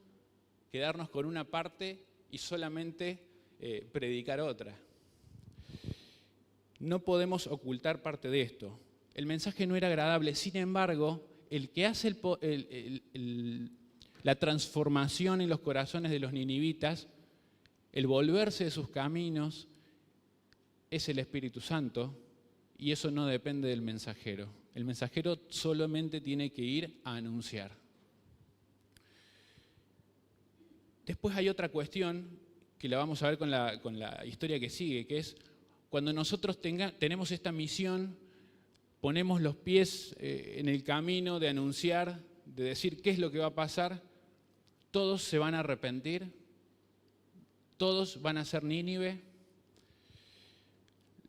quedarnos con una parte y solamente predicar otra. No podemos ocultar parte de esto. El mensaje no era agradable, sin embargo, el que hace la transformación en los corazones de los ninivitas, el volverse de sus caminos, es el Espíritu Santo y eso no depende del mensajero. El mensajero solamente tiene que ir a anunciar. Después hay otra cuestión que la vamos a ver con la historia que sigue, que es cuando nosotros tenemos esta misión, ponemos los pies en el camino de anunciar, de decir qué es lo que va a pasar, todos se van a arrepentir, todos van a ser Nínive.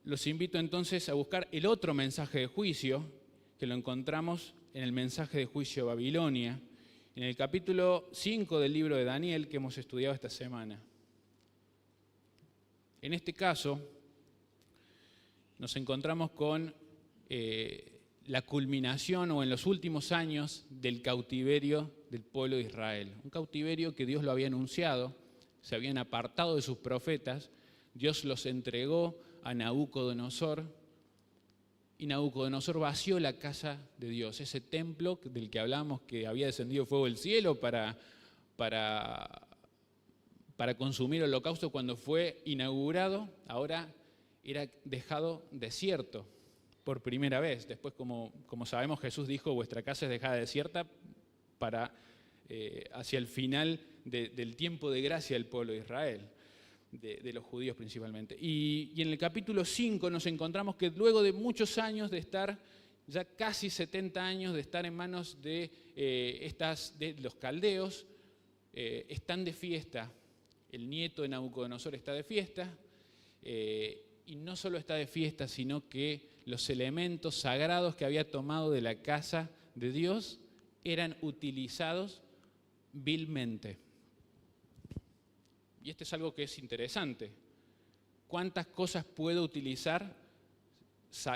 Los invito entonces a buscar el otro mensaje de juicio, que lo encontramos en el mensaje de juicio de Babilonia, en el capítulo 5 del libro de Daniel que hemos estudiado esta semana. En este caso, nos encontramos con la culminación o en los últimos años del cautiverio del pueblo de Israel. Un cautiverio que Dios lo había anunciado, se habían apartado de sus profetas, Dios los entregó a Nabucodonosor y Nabucodonosor vació la casa de Dios, ese templo del que hablamos que había descendido fuego del cielo para consumir holocausto cuando fue inaugurado, ahora era dejado desierto por primera vez. Después, como sabemos, Jesús dijo, vuestra casa es dejada desierta para hacia el final del tiempo de gracia del pueblo de Israel, de los judíos principalmente. Y en el capítulo 5 nos encontramos que luego de muchos años de estar, ya casi 70 años de estar en manos de los caldeos, están de fiesta. El nieto de Nabucodonosor está de fiesta, y no solo está de fiesta, sino que los elementos sagrados que había tomado de la casa de Dios eran utilizados vilmente. Y esto es algo que es interesante. ¿Cuántas cosas puedo utilizar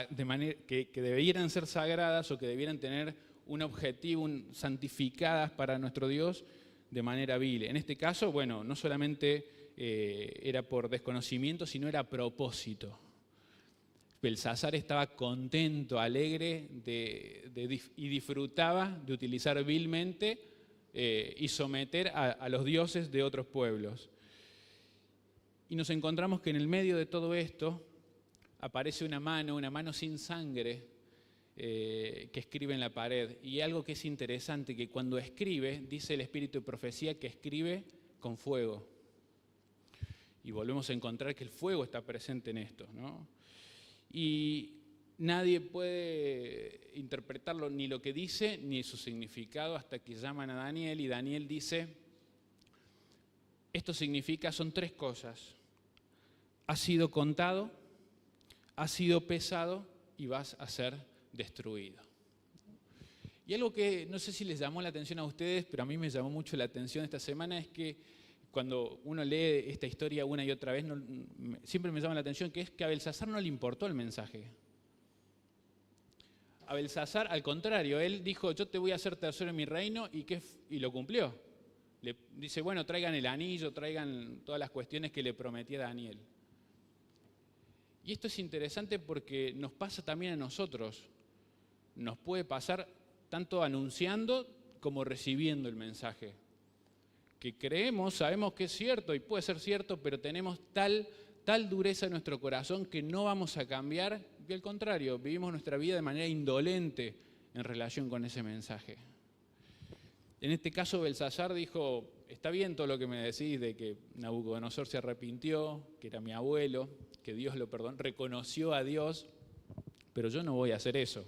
de manera que debieran ser sagradas o que debieran tener un objetivo santificadas para nuestro Dios de manera vil? En este caso, bueno, no solamente era por desconocimiento, sino era a propósito. Belsasar estaba contento, alegre y disfrutaba de utilizar vilmente y someter a los dioses de otros pueblos. Y nos encontramos que en el medio de todo esto aparece una mano sin sangre que escribe en la pared. Y algo que es interesante, que cuando escribe, dice el espíritu de profecía que escribe con fuego. Y volvemos a encontrar que el fuego está presente en esto, ¿no? Y nadie puede interpretarlo, ni lo que dice, ni su significado, hasta que llaman a Daniel, y Daniel dice, esto significa, son tres cosas: has sido contado, has sido pesado y vas a ser destruido. Y algo que no sé si les llamó la atención a ustedes, pero a mí me llamó mucho la atención esta semana, es que cuando uno lee esta historia una y otra vez, siempre me llama la atención, que es que a Belsasar no le importó el mensaje. A Belsasar, al contrario, él dijo, yo te voy a hacer tercero en mi reino, y lo cumplió. Le dice, bueno, traigan el anillo, traigan todas las cuestiones que le prometía Daniel. Y esto es interesante porque nos pasa también a nosotros. Nos puede pasar tanto anunciando como recibiendo el mensaje. Que creemos, sabemos que es cierto y puede ser cierto, pero tenemos tal dureza en nuestro corazón que no vamos a cambiar, y al contrario, vivimos nuestra vida de manera indolente en relación con ese mensaje. En este caso, Belsasar dijo, está bien todo lo que me decís de que Nabucodonosor se arrepintió, que era mi abuelo, que Dios lo perdonó, reconoció a Dios, pero yo no voy a hacer eso.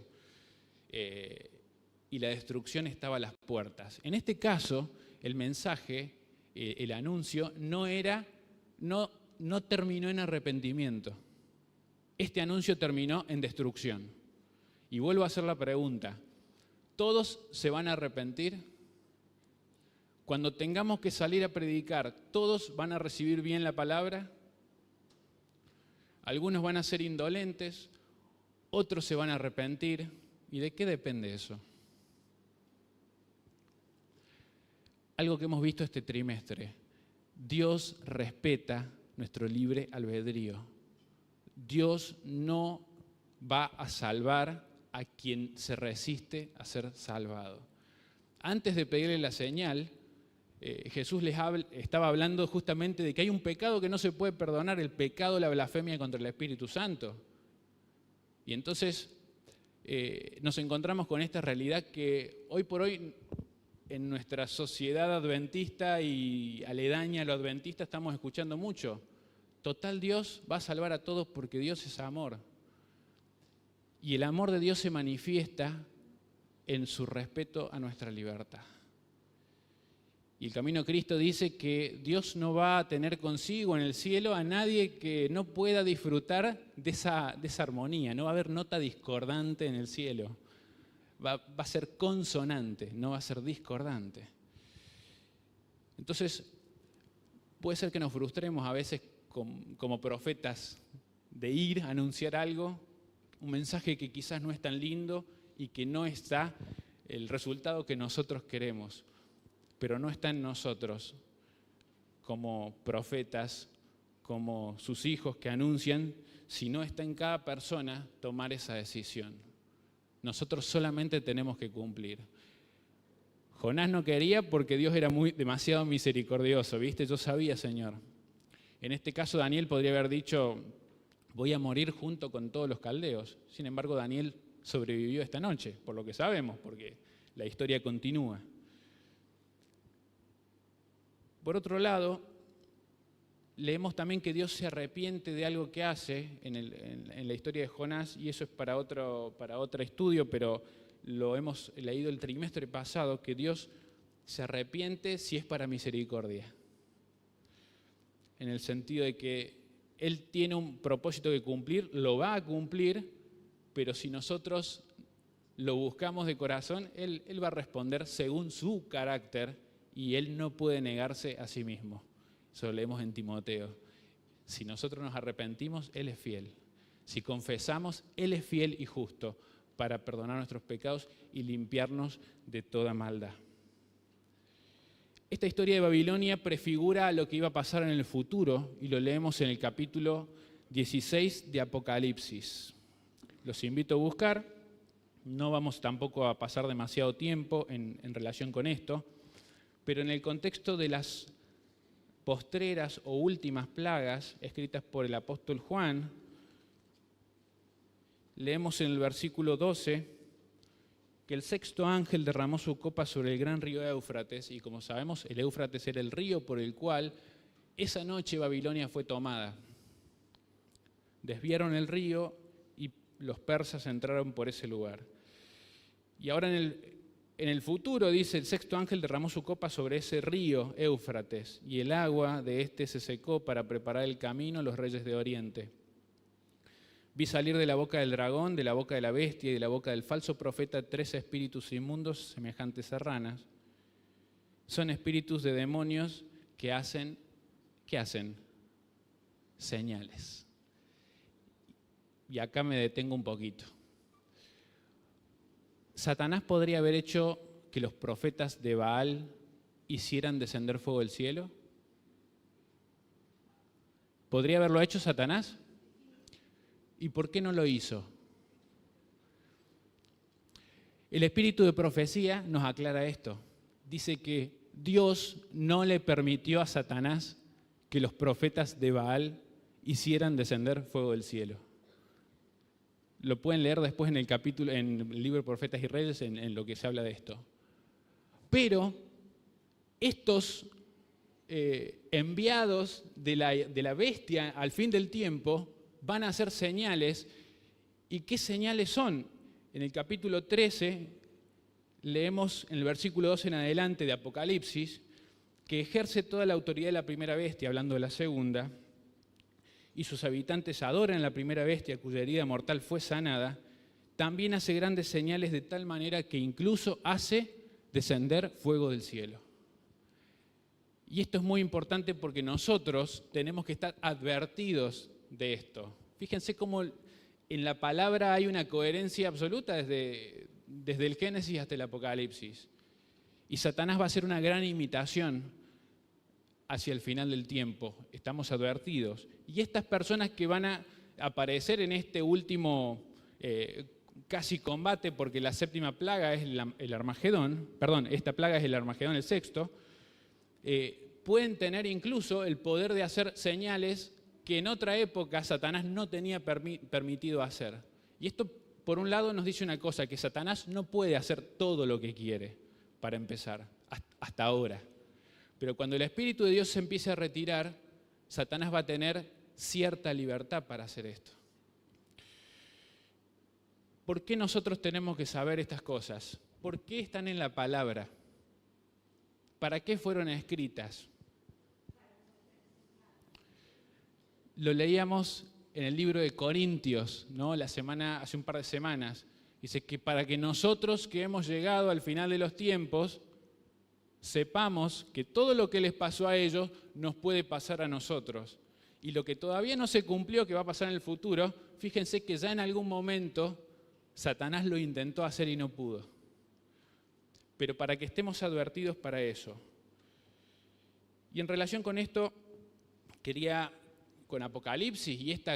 Y la destrucción estaba a las puertas. En este caso, el mensaje, el anuncio, no terminó en arrepentimiento. Este anuncio terminó en destrucción. Y vuelvo a hacer la pregunta, ¿todos se van a arrepentir? Cuando tengamos que salir a predicar, ¿todos van a recibir bien la palabra? Algunos van a ser indolentes, otros se van a arrepentir. ¿Y de qué depende eso? Algo que hemos visto este trimestre. Dios respeta nuestro libre albedrío. Dios no va a salvar a quien se resiste a ser salvado. Antes de pedirle la señal, Jesús estaba hablando justamente de que hay un pecado que no se puede perdonar, el pecado de la blasfemia contra el Espíritu Santo. Y entonces nos encontramos con esta realidad que hoy por hoy en nuestra sociedad adventista y aledaña a lo adventista estamos escuchando mucho. Total, Dios va a salvar a todos porque Dios es amor. Y el amor de Dios se manifiesta en su respeto a nuestra libertad. Y el Camino a Cristo dice que Dios no va a tener consigo en el cielo a nadie que no pueda disfrutar de esa armonía. No va a haber nota discordante en el cielo. Va a ser consonante, no va a ser discordante. Entonces, puede ser que nos frustremos a veces como profetas de ir a anunciar algo, un mensaje que quizás no es tan lindo y que no está el resultado que nosotros queremos. Pero no está en nosotros, como profetas, como sus hijos que anuncian, sino está en cada persona tomar esa decisión. Nosotros solamente tenemos que cumplir. Jonás no quería porque Dios era demasiado misericordioso, ¿viste? Yo sabía, Señor. En este caso, Daniel podría haber dicho, voy a morir junto con todos los caldeos. Sin embargo, Daniel sobrevivió esta noche, por lo que sabemos, porque la historia continúa. Por otro lado, leemos también que Dios se arrepiente de algo que hace en la historia de Jonás, y eso es para otro estudio, pero lo hemos leído el trimestre pasado, que Dios se arrepiente si es para misericordia. En el sentido de que Él tiene un propósito que cumplir, lo va a cumplir, pero si nosotros lo buscamos de corazón, Él va a responder según su carácter, y Él no puede negarse a sí mismo. Eso lo leemos en Timoteo. Si nosotros nos arrepentimos, Él es fiel. Si confesamos, Él es fiel y justo para perdonar nuestros pecados y limpiarnos de toda maldad. Esta historia de Babilonia prefigura lo que iba a pasar en el futuro y lo leemos en el capítulo 16 de Apocalipsis. Los invito a buscar, no vamos tampoco a pasar demasiado tiempo en relación con esto, pero en el contexto de las postreras o últimas plagas escritas por el apóstol Juan, leemos en el versículo 12 que el sexto ángel derramó su copa sobre el gran río Éufrates, y como sabemos, el Éufrates era el río por el cual esa noche Babilonia fue tomada. Desviaron el río y los persas entraron por ese lugar. Y ahora en el futuro, dice, el sexto ángel derramó su copa sobre ese río Éufrates, y el agua de este se secó para preparar el camino a los reyes de Oriente. Vi salir de la boca del dragón, de la boca de la bestia y de la boca del falso profeta 3 espíritus inmundos semejantes a ranas. Son espíritus de demonios que hacen, ¿qué hacen? Señales. Y acá me detengo un poquito. ¿Satanás podría haber hecho que los profetas de Baal hicieran descender fuego del cielo? ¿Podría haberlo hecho Satanás? ¿Y por qué no lo hizo? El espíritu de profecía nos aclara esto. Dice que Dios no le permitió a Satanás que los profetas de Baal hicieran descender fuego del cielo. Lo pueden leer después en el capítulo, en el libro de Profetas y Reyes, en lo que se habla de esto. Pero estos enviados de la bestia al fin del tiempo van a hacer señales. ¿Y qué señales son? En el capítulo 13 leemos en el versículo 12 en adelante de Apocalipsis que ejerce toda la autoridad de la primera bestia, hablando de la segunda, y sus habitantes adoran a la primera bestia cuya herida mortal fue sanada. También hace grandes señales de tal manera que incluso hace descender fuego del cielo. Y esto es muy importante porque nosotros tenemos que estar advertidos de esto. Fíjense cómo en la palabra hay una coherencia absoluta desde el Génesis hasta el Apocalipsis. Y Satanás va a hacer una gran imitación hacia el final del tiempo. Estamos advertidos. Y estas personas que van a aparecer en este último casi combate, porque la séptima plaga es el Armagedón, perdón, esta plaga es el Armagedón, el sexto, pueden tener incluso el poder de hacer señales que en otra época Satanás no tenía permitido hacer. Y esto, por un lado, nos dice una cosa, que Satanás no puede hacer todo lo que quiere, para empezar, hasta ahora. Pero cuando el Espíritu de Dios se empiece a retirar, Satanás va a tener cierta libertad para hacer esto. ¿Por qué nosotros tenemos que saber estas cosas? ¿Por qué están en la palabra? ¿Para qué fueron escritas? Lo leíamos en el libro de Corintios, ¿no? Hace un par de semanas. Dice que para que nosotros que hemos llegado al final de los tiempos, sepamos que todo lo que les pasó a ellos nos puede pasar a nosotros. Y lo que todavía no se cumplió, que va a pasar en el futuro, fíjense que ya en algún momento Satanás lo intentó hacer y no pudo. Pero para que estemos advertidos para eso. Y en relación con esto, quería, con Apocalipsis y esta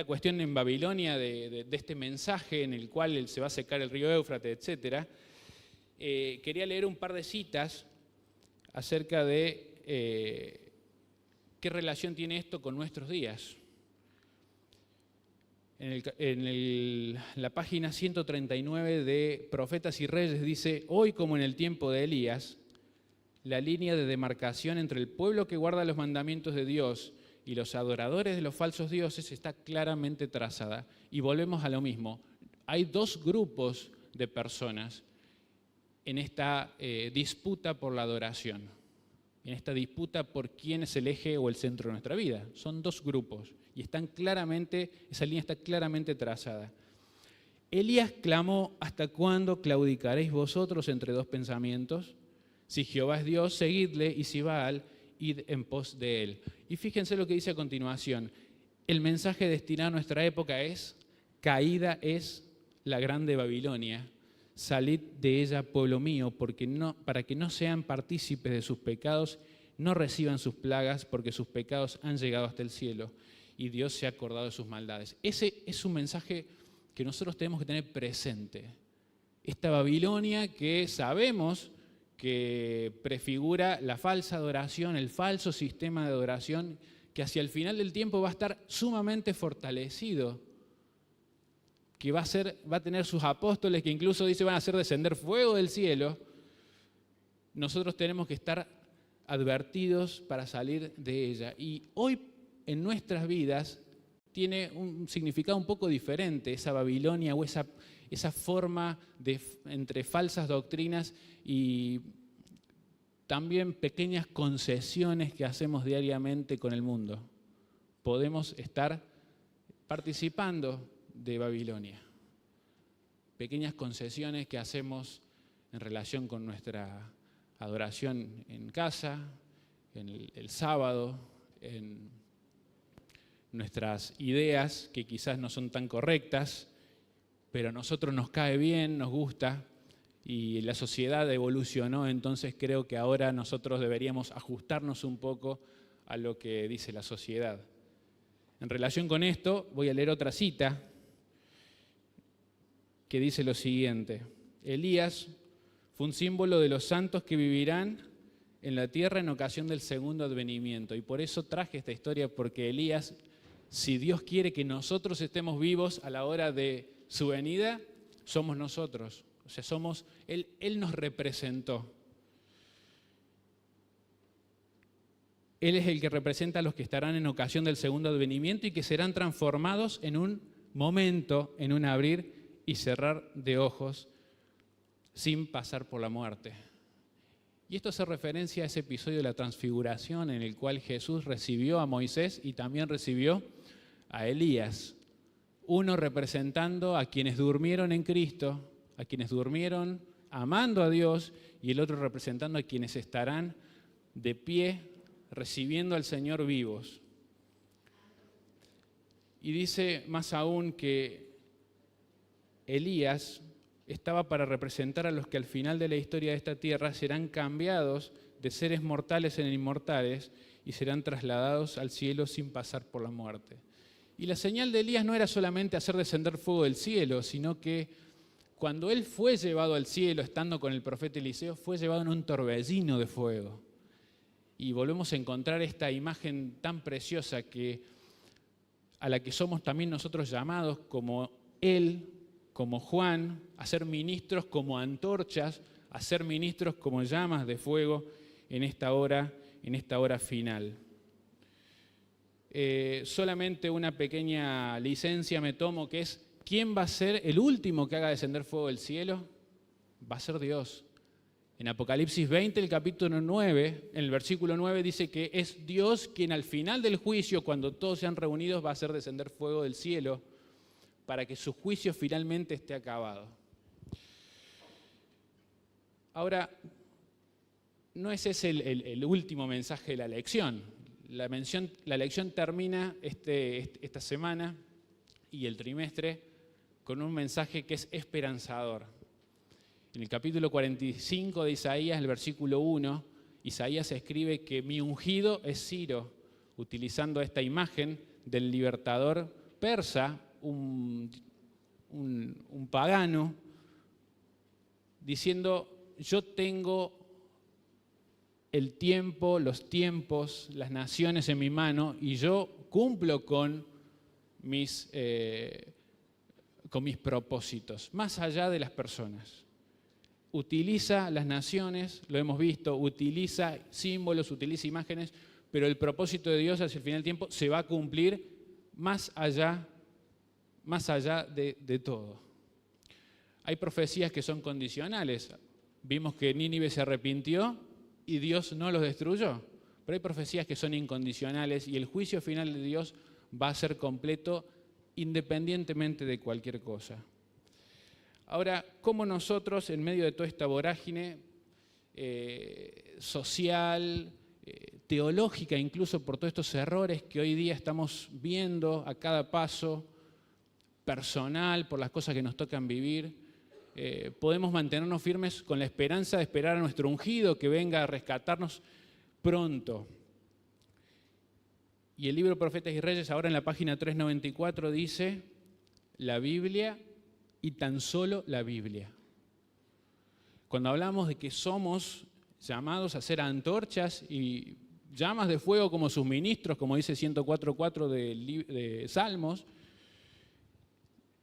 cuestión en Babilonia de este mensaje en el cual se va a secar el río Éufrates, etc., quería leer un par de citas acerca de qué relación tiene esto con nuestros días. En la página 139 de Profetas y Reyes dice: hoy, como en el tiempo de Elías, la línea de demarcación entre el pueblo que guarda los mandamientos de Dios y los adoradores de los falsos dioses está claramente trazada. Y volvemos a lo mismo. Hay dos grupos de personas en esta disputa por la adoración, en esta disputa por quién es el eje o el centro de nuestra vida. Son dos grupos y esa línea está claramente trazada. Elías clamó: ¿hasta cuándo claudicaréis vosotros entre dos pensamientos? Si Jehová es Dios, seguidle, y si Baal, id en pos de él. Y fíjense lo que dice a continuación. El mensaje destinado a nuestra época es: caída es la grande Babilonia, salid de ella, pueblo mío, para que no sean partícipes de sus pecados, no reciban sus plagas, porque sus pecados han llegado hasta el cielo y Dios se ha acordado de sus maldades. Ese es un mensaje que nosotros tenemos que tener presente. Esta Babilonia que sabemos que prefigura la falsa adoración, el falso sistema de adoración, que hacia el final del tiempo va a estar sumamente fortalecido, que va a tener sus apóstoles, que incluso dice van a hacer descender fuego del cielo. Nosotros tenemos que estar advertidos para salir de ella. Y hoy en nuestras vidas tiene un significado un poco diferente, esa Babilonia o esa forma entre falsas doctrinas y también pequeñas concesiones que hacemos diariamente con el mundo. Podemos estar participando de Babilonia. Pequeñas concesiones que hacemos en relación con nuestra adoración en casa, en el sábado, en nuestras ideas que quizás no son tan correctas, pero a nosotros nos cae bien, nos gusta, y la sociedad evolucionó, entonces creo que ahora nosotros deberíamos ajustarnos un poco a lo que dice la sociedad. En relación con esto, voy a leer otra cita que dice lo siguiente: Elías fue un símbolo de los santos que vivirán en la tierra en ocasión del segundo advenimiento. Y por eso traje esta historia, porque Elías, si Dios quiere que nosotros estemos vivos a la hora de su venida, somos nosotros. O sea, Él nos representó. Él es el que representa a los que estarán en ocasión del segundo advenimiento y que serán transformados en un momento, en un abrir y cerrar de ojos, sin pasar por la muerte. Y esto hace referencia a ese episodio de la transfiguración en el cual Jesús recibió a Moisés y también recibió a Elías. Uno representando a quienes durmieron en Cristo, a quienes durmieron amando a Dios, y el otro representando a quienes estarán de pie recibiendo al Señor vivos. Y dice más aún que Elías estaba para representar a los que al final de la historia de esta tierra serán cambiados de seres mortales en inmortales y serán trasladados al cielo sin pasar por la muerte. Y la señal de Elías no era solamente hacer descender fuego del cielo, sino que cuando él fue llevado al cielo, estando con el profeta Eliseo, fue llevado en un torbellino de fuego. Y volvemos a encontrar esta imagen tan preciosa a la que somos también nosotros llamados, como él, como Juan, a ser ministros como antorchas, a ser ministros como llamas de fuego en esta hora final. Solamente una pequeña licencia me tomo, que es: ¿quién va a ser el último que haga descender fuego del cielo? Va a ser Dios. En Apocalipsis 20, el capítulo 9, en el versículo 9 dice que es Dios quien al final del juicio, cuando todos sean reunidos, va a hacer descender fuego del cielo para que su juicio finalmente esté acabado. Ahora, no es ese el último mensaje de la lección. La lección termina esta semana y el trimestre con un mensaje que es esperanzador. En el capítulo 45 de Isaías, el versículo 1, Isaías escribe que mi ungido es Ciro, utilizando esta imagen del libertador persa, un pagano, diciendo: yo tengo el tiempo, los tiempos, las naciones en mi mano, y yo cumplo con mis propósitos, más allá de las personas. Utiliza las naciones, lo hemos visto, utiliza símbolos, utiliza imágenes, pero el propósito de Dios hacia el final del tiempo se va a cumplir más allá de todo. Hay profecías que son condicionales. Vimos que Nínive se arrepintió y Dios no los destruyó. Pero hay profecías que son incondicionales y el juicio final de Dios va a ser completo independientemente de cualquier cosa. Ahora, ¿cómo nosotros, en medio de toda esta vorágine social, teológica, incluso por todos estos errores que hoy día estamos viendo a cada paso, personal, por las cosas que nos tocan vivir, podemos mantenernos firmes con la esperanza de esperar a nuestro ungido que venga a rescatarnos pronto. Y el libro Profetas y Reyes, ahora en la página 394, dice: la Biblia y tan solo la Biblia. Cuando hablamos de que somos llamados a ser antorchas y llamas de fuego como sus ministros, como dice 104.4 de Salmos,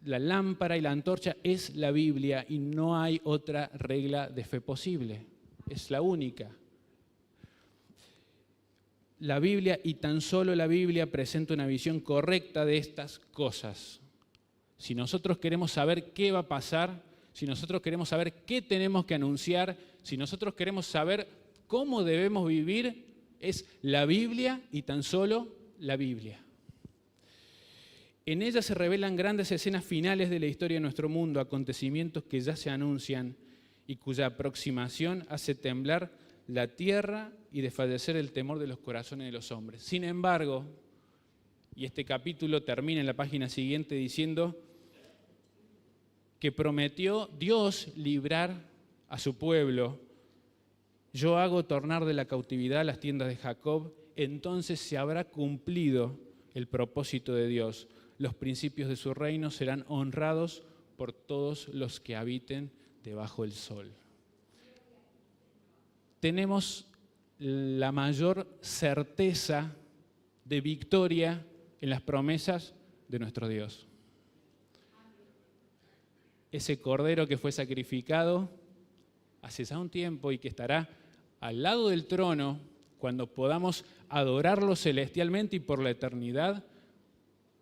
la lámpara y la antorcha es la Biblia y no hay otra regla de fe posible. Es la única. La Biblia y tan solo la Biblia presenta una visión correcta de estas cosas. Si nosotros queremos saber qué va a pasar, si nosotros queremos saber qué tenemos que anunciar, si nosotros queremos saber cómo debemos vivir, es la Biblia y tan solo la Biblia. En ella se revelan grandes escenas finales de la historia de nuestro mundo, acontecimientos que ya se anuncian y cuya aproximación hace temblar la tierra y desfallecer el temor de los corazones de los hombres. Sin embargo, y este capítulo termina en la página siguiente diciendo que prometió Dios librar a su pueblo. Yo hago tornar de la cautividad las tiendas de Jacob, entonces se habrá cumplido el propósito de Dios. Los principios de su reino serán honrados por todos los que habiten debajo del sol. Tenemos la mayor certeza de victoria en las promesas de nuestro Dios. Ese cordero que fue sacrificado hace ya un tiempo y que estará al lado del trono cuando podamos adorarlo celestialmente y por la eternidad,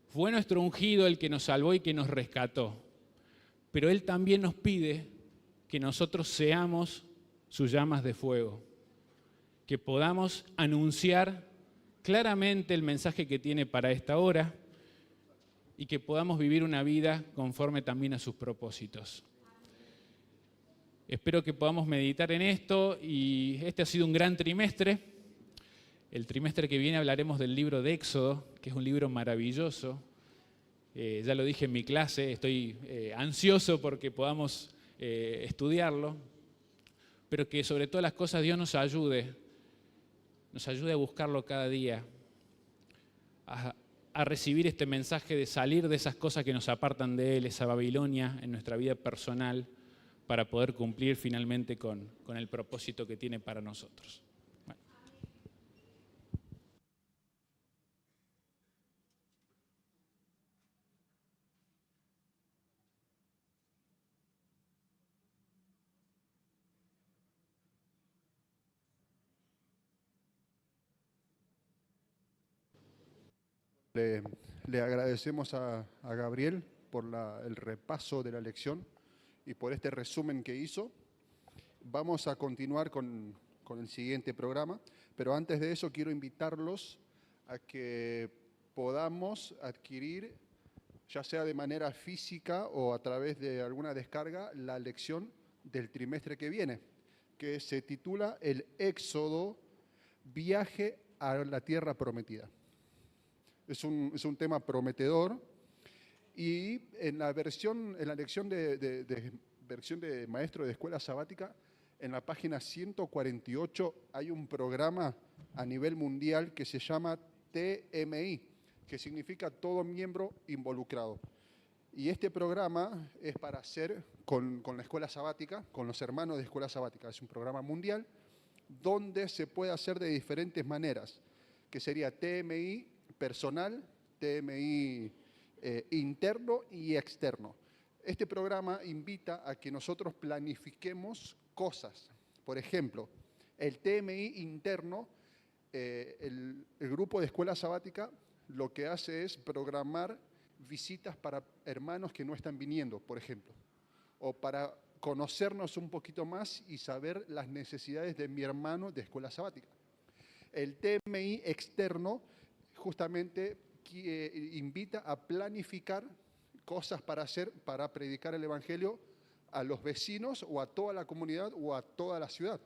fue nuestro ungido el que nos salvó y que nos rescató. Pero Él también nos pide que nosotros seamos sus llamas de fuego, que podamos anunciar claramente el mensaje que tiene para esta hora y que podamos vivir una vida conforme también a sus propósitos. Espero que podamos meditar en esto y este ha sido un gran trimestre. El trimestre que viene hablaremos del libro de Éxodo, que es un libro maravilloso. Ya lo dije en mi clase, estoy ansioso porque podamos estudiarlo, pero que sobre todas las cosas Dios nos ayude a buscarlo cada día, a recibir este mensaje de salir de esas cosas que nos apartan de Él, esa Babilonia en nuestra vida personal, para poder cumplir finalmente con el propósito que tiene para nosotros. Le agradecemos a Gabriel por el repaso de la lección y por este resumen que hizo. Vamos a continuar con el siguiente programa, pero antes de eso quiero invitarlos a que podamos adquirir, ya sea de manera física o a través de alguna descarga, la lección del trimestre que viene, que se titula El Éxodo, viaje a la tierra prometida. Es un tema prometedor y en la lección de maestro de escuela sabática, en la página 148 hay un programa a nivel mundial que se llama TMI, que significa todo miembro involucrado. Y este programa es para hacer con la escuela sabática, con los hermanos de escuela sabática. Es un programa mundial donde se puede hacer de diferentes maneras, que sería TMI personal, TMI interno y externo. Este programa invita a que nosotros planifiquemos cosas. Por ejemplo, el TMI interno, el grupo de escuela sabática lo que hace es programar visitas para hermanos que no están viniendo, por ejemplo, o para conocernos un poquito más y saber las necesidades de mi hermano de escuela sabática. El TMI externo justamente invita a planificar cosas para hacer, para predicar el Evangelio a los vecinos o a toda la comunidad o a toda la ciudad.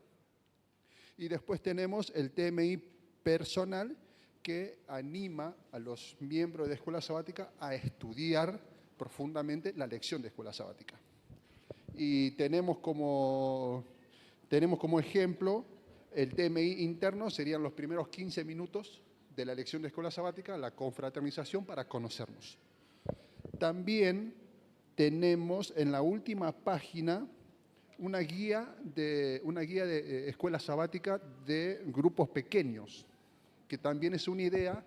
Y después tenemos el TMI personal que anima a los miembros de Escuela Sabática a estudiar profundamente la lección de Escuela Sabática. Y tenemos como ejemplo el TMI interno, serían los primeros 15 minutos de la lección de Escuela Sabática, la confraternización para conocernos. También tenemos en la última página una guía de Escuela Sabática de grupos pequeños, que también es una idea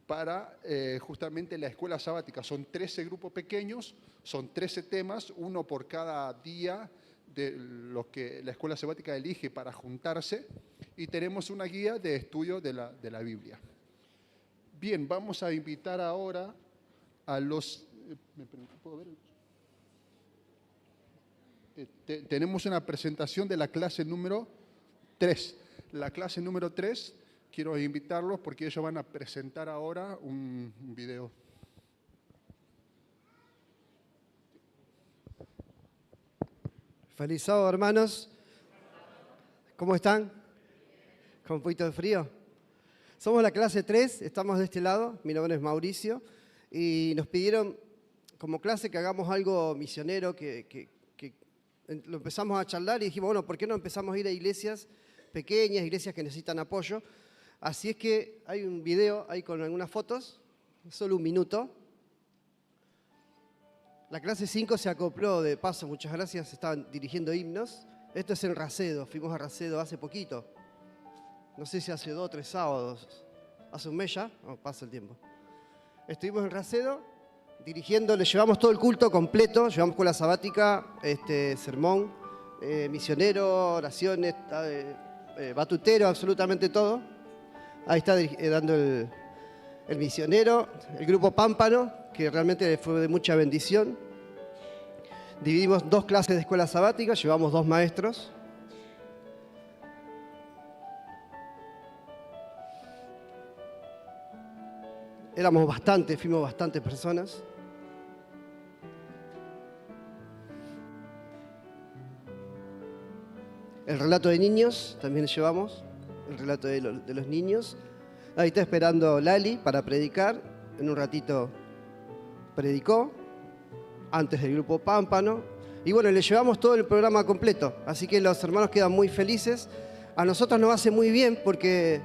para justamente la Escuela Sabática. Son 13 grupos pequeños, son 13 temas, uno por cada día de los que la Escuela Sabática elige para juntarse, y tenemos una guía de estudio de la Biblia. Bien, vamos a invitar ahora a los... ¿puedo ver? Tenemos una presentación de la clase número 3. La clase número 3, quiero invitarlos porque ellos van a presentar ahora un video. Feliz sábado, hermanos. ¿Cómo están? ¿Con un poquito de frío? Somos la clase 3, estamos de este lado. Mi nombre es Mauricio y nos pidieron como clase que hagamos algo misionero, que lo empezamos a charlar y dijimos, bueno, ¿por qué no empezamos a ir a iglesias pequeñas, iglesias que necesitan apoyo? Así es que hay un video ahí con algunas fotos, solo un minuto. La clase 5 se acopló de paso, muchas gracias, estaban dirigiendo himnos. Esto es en Racedo, fuimos a Racedo hace poquito. No sé si hace 2 o 3 sábados, hace un mes ya, no, pasa el tiempo. Estuvimos en Racedo dirigiendo, le llevamos todo el culto completo, llevamos Escuela Sabática, sermón, misionero, oraciones, batutero, absolutamente todo. Ahí está dando el misionero, el grupo Pámpano, que realmente fue de mucha bendición. Dividimos 2 clases de Escuela Sabática, llevamos 2 maestros. Fuimos bastantes personas. El relato de niños, también llevamos, el relato de los niños. Ahí está esperando Lali para predicar, en un ratito predicó, antes del grupo Pámpano. Y bueno, le llevamos todo el programa completo, así que los hermanos quedan muy felices. A nosotros nos hace muy bien porque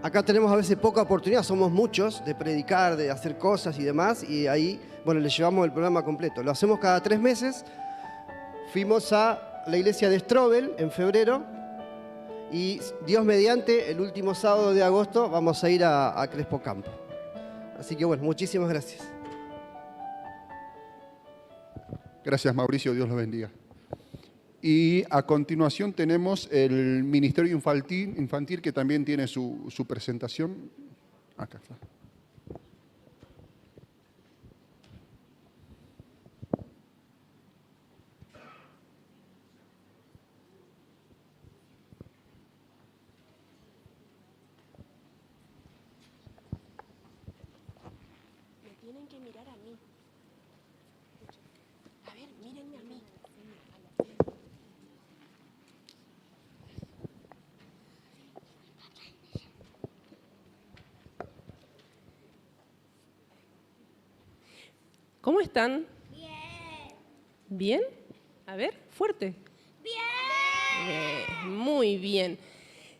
acá tenemos a veces poca oportunidad, somos muchos, de predicar, de hacer cosas y demás, y ahí, bueno, le llevamos el programa completo. Lo hacemos cada 3 meses. Fuimos a la iglesia de Strobel en febrero, y Dios mediante, el último sábado de agosto vamos a ir a Crespo Campo. Así que bueno, muchísimas gracias. Gracias, Mauricio, Dios los bendiga. Y a continuación tenemos el Ministerio Infantil que también tiene su presentación. Acá está. Me tienen que mirar a mí. A ver, mírenme a mí. ¿Cómo están? Bien. ¿Bien? A ver, fuerte. Bien. Muy bien.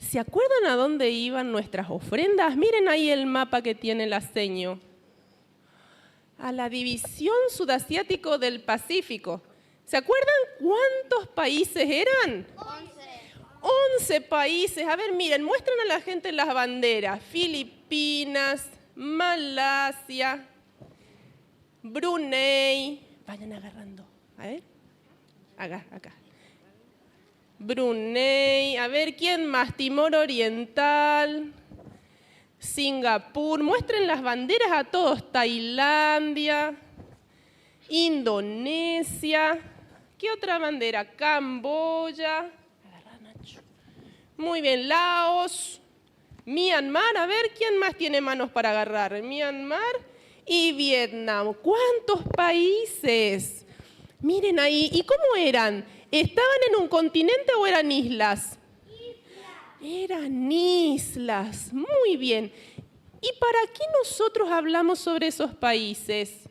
¿Se acuerdan a dónde iban nuestras ofrendas? Miren ahí el mapa que tiene la seño. A la división sudasiático del Pacífico. ¿Se acuerdan cuántos países eran? 11 países. A ver, miren, muestran a la gente las banderas. Filipinas, Malasia, Brunei. Vayan agarrando. A ver. Acá. Brunei. A ver, ¿quién más? Timor Oriental. Singapur. Muestren las banderas a todos. Tailandia. Indonesia. ¿Qué otra bandera? Camboya. Agarra, Nacho. Muy bien. Laos. Myanmar. A ver, ¿quién más tiene manos para agarrar? Myanmar y Vietnam. ¿Cuántos países? Miren ahí. ¿Y cómo eran? ¿Estaban en un continente o eran islas? Eran islas, muy bien. ¿Y para qué nosotros hablamos sobre esos países?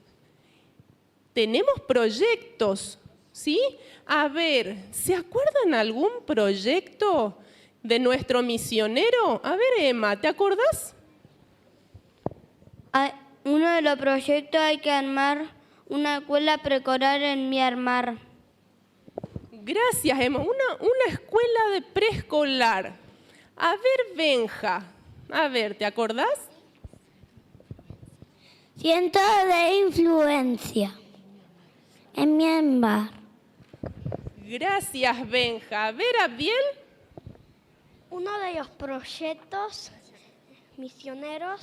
Tenemos proyectos, ¿sí? A ver, ¿se acuerdan algún proyecto de nuestro misionero? A ver, Emma, ¿te acordás? Uno de los proyectos hay que armar una escuela preescolar en Myanmar. Gracias, Emma. Una escuela de preescolar. A ver, Benja, a ver, ¿te acordás? Cientos de influencia en Myanmar. Gracias, Benja. A ver, Abdiel. Uno de los proyectos misioneros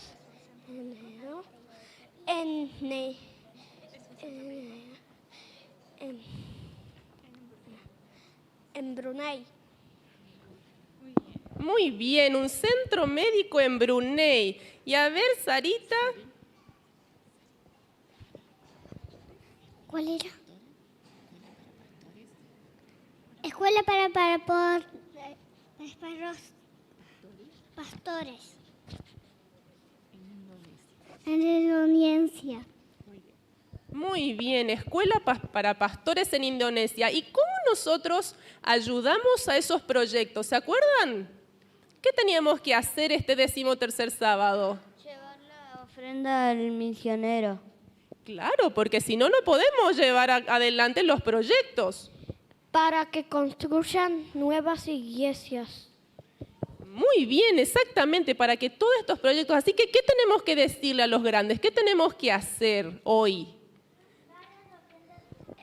en Brunei. Muy bien, un centro médico en Brunei. Y a ver, Sarita. ¿Cuál era? Escuela para los pastores. En Indonesia. Muy bien, escuela para pastores en Indonesia. ¿Y cómo nosotros ayudamos a esos proyectos? ¿Se acuerdan? ¿Qué teníamos que hacer este 13º sábado? Llevar la ofrenda al misionero. Claro, porque si no, no podemos llevar adelante los proyectos. Para que construyan nuevas iglesias. Muy bien, exactamente, para que todos estos proyectos... Así que, ¿qué tenemos que decirle a los grandes? ¿Qué tenemos que hacer hoy?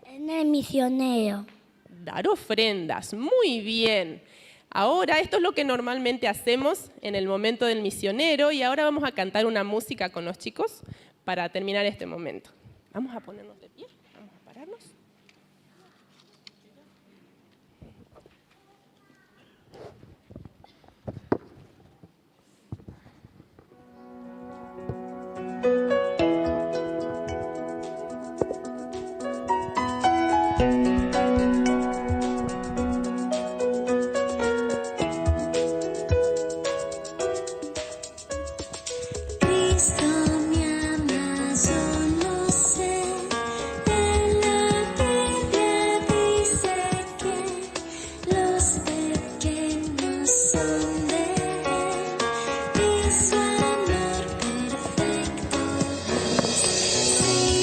En el misionero. Dar ofrendas, muy bien. Ahora, esto es lo que normalmente hacemos en el momento del misionero y ahora vamos a cantar una música con los chicos para terminar este momento. Vamos a ponernos de pie, vamos a pararnos. Cristo me ama, yo lo sé. En la Biblia dice que los pequeños son de Él y su amor perfecto es. Sí,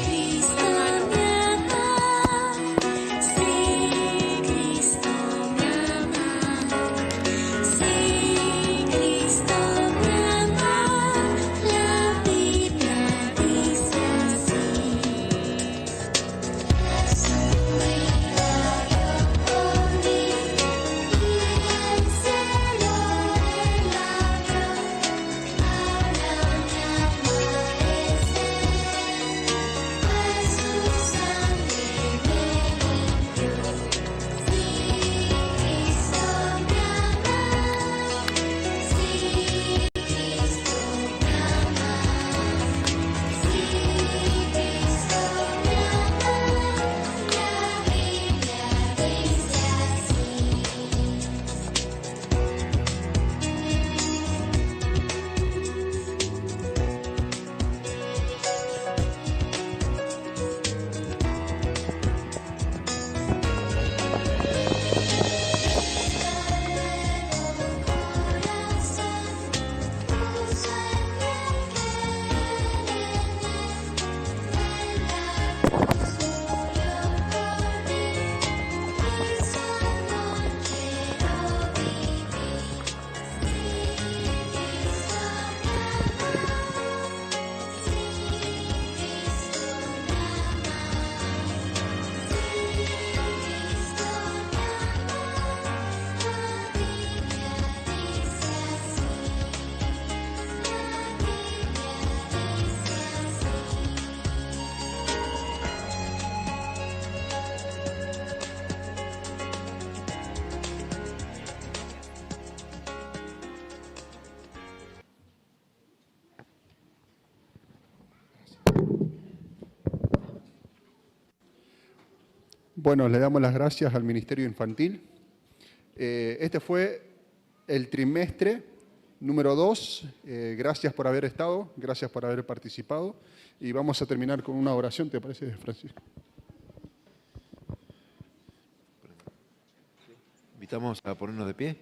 Cristo me ama. Sí, Cristo me ama. Sí, Cristo me ama. La Biblia dice así. Su milagro por mí y el cielo relajó. Ahora mi amor es de Él, pues su sangre me limpió. Sí, Cristo me ama. Sí, Cristo me ama. Sí, Cristo me ama. La Biblia dice Bueno, le damos las gracias al Ministerio Infantil. Este fue el trimestre número 2. Gracias por haber estado, gracias por haber participado. Y vamos a terminar con una oración, ¿te parece, Francisco? Invitamos a ponernos de pie.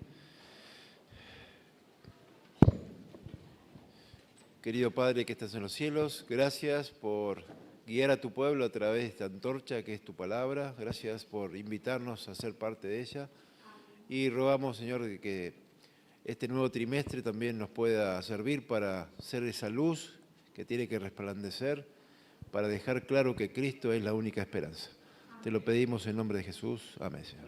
Querido Padre que estás en los cielos, gracias por guiar a tu pueblo a través de esta antorcha que es tu palabra. Gracias por invitarnos a ser parte de ella. Y rogamos, Señor, que este nuevo trimestre también nos pueda servir para ser esa luz que tiene que resplandecer, para dejar claro que Cristo es la única esperanza. Te lo pedimos en nombre de Jesús. Amén, Señor.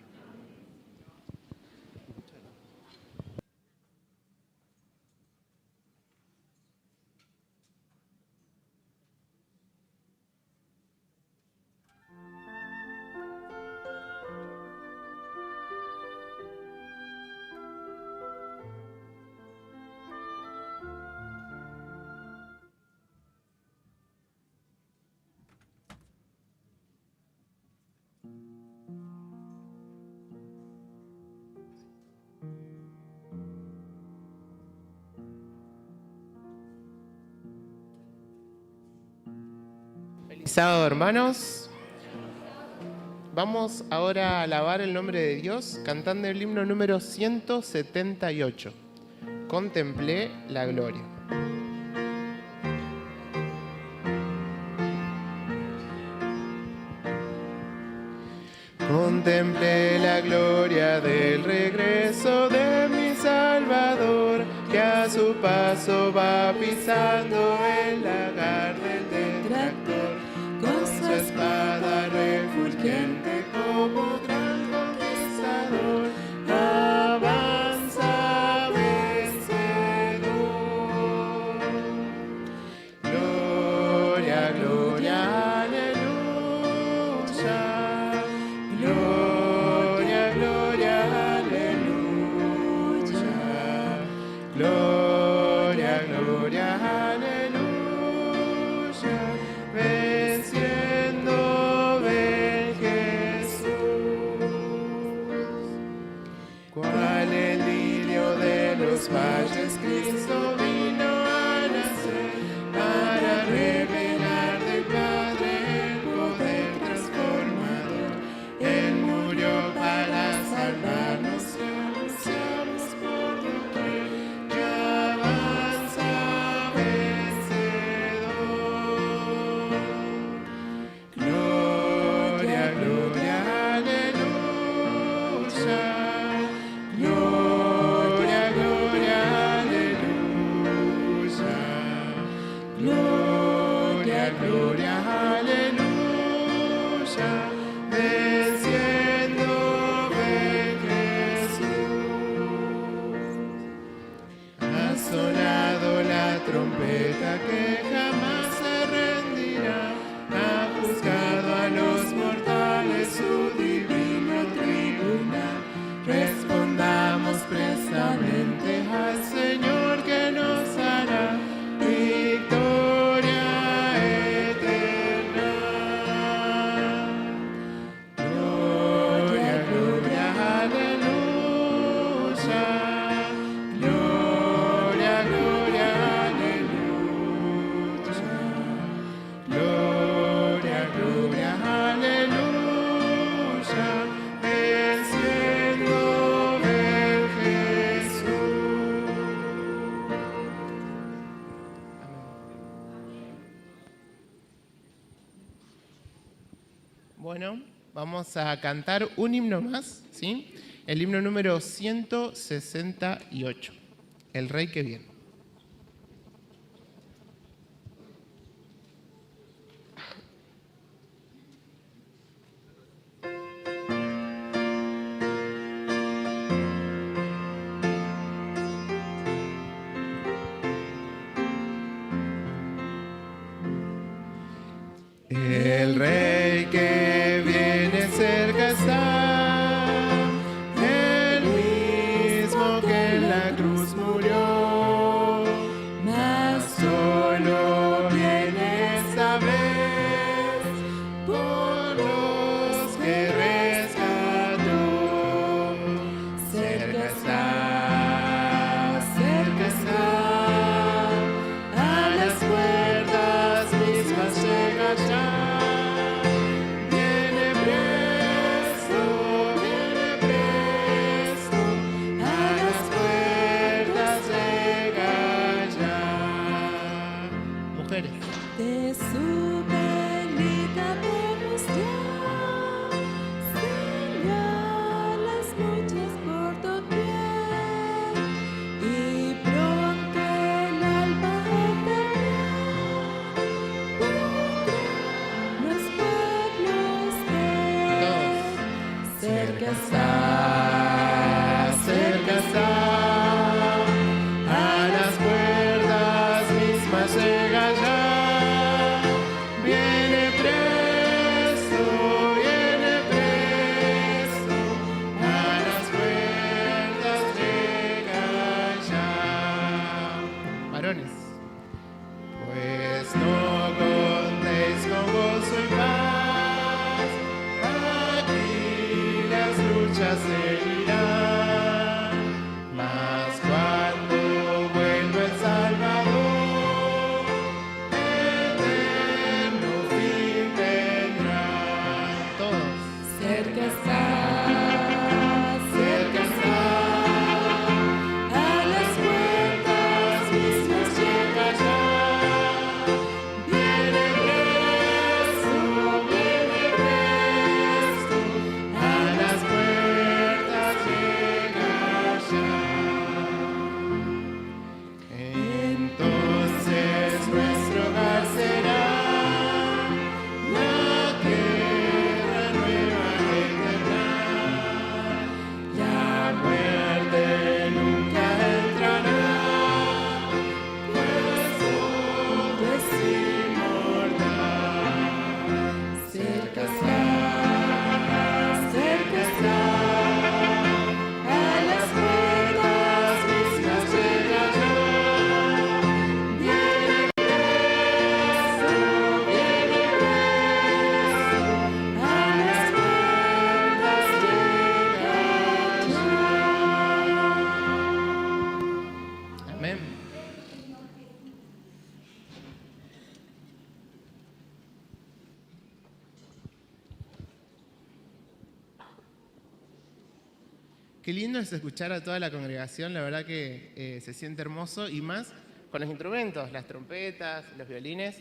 Feliz sábado, hermanos. Vamos ahora a alabar el nombre de Dios cantando el himno número 178. Contemplé la gloria. Contemplé la gloria del regreso de mi Salvador, que a su paso va pisando el lagar del detractor, con su espada refulgente como gran conquistador, avanza vencedor. Gloria, gloria, aleluya. Gloria, gloria, aleluya. Gloria, gloria, aleluya. Venciendo ven Jesús. Cual el lirio de los valles, Cristo vino a nacer para revelar del Padre el poder transformador. Él murió para salvarnos y anunciamos por doquier que avanza vencedor. Gloria, gloria, aleluya. Gloria, gloria, aleluya. Gloria, gloria, aleluya. Venciendo ven Jesús. Ha sonado la trompeta que jamás se rendirá. Ha juzgado a los mortales su divino tribunal. Respondamos prestamente al Señor que nos hará victoria eterna. Gloria, gloria, aleluya. Gloria, gloria, aleluya. Gloria, gloria, aleluya. Venciendo ven Jesús. Bueno, vamos a cantar un himno más, ¿sí? El himno número 168, El Rey que viene. El Rey que viene cerca está, el mismo que en la cruz murió, mas solo viene esta vez por los que rescató. Cerca está cerca está, cerca está, a las puertas mismas llega ya. Viene presto, a las puertas llega ya. Varones, pues no contéis con gozo y paz, aquí las luchas seguirán, mas cuando vuelva el Salvador, eterno fin tendrá. Todos. cerca está, a las puertas mismas llega ya. Viene presto, a las puertas llega ya. Entonces nuestro hogar será la tierra nueva eterna. La muerte nunca entrará, pues todo es inmortal. Cerca está, a las puertas mismas llega ya. Viene presto, a las puertas llega ya. Amén. Qué lindo es escuchar a toda la congregación, la verdad que se siente hermoso y más con los instrumentos, las trompetas, los violines.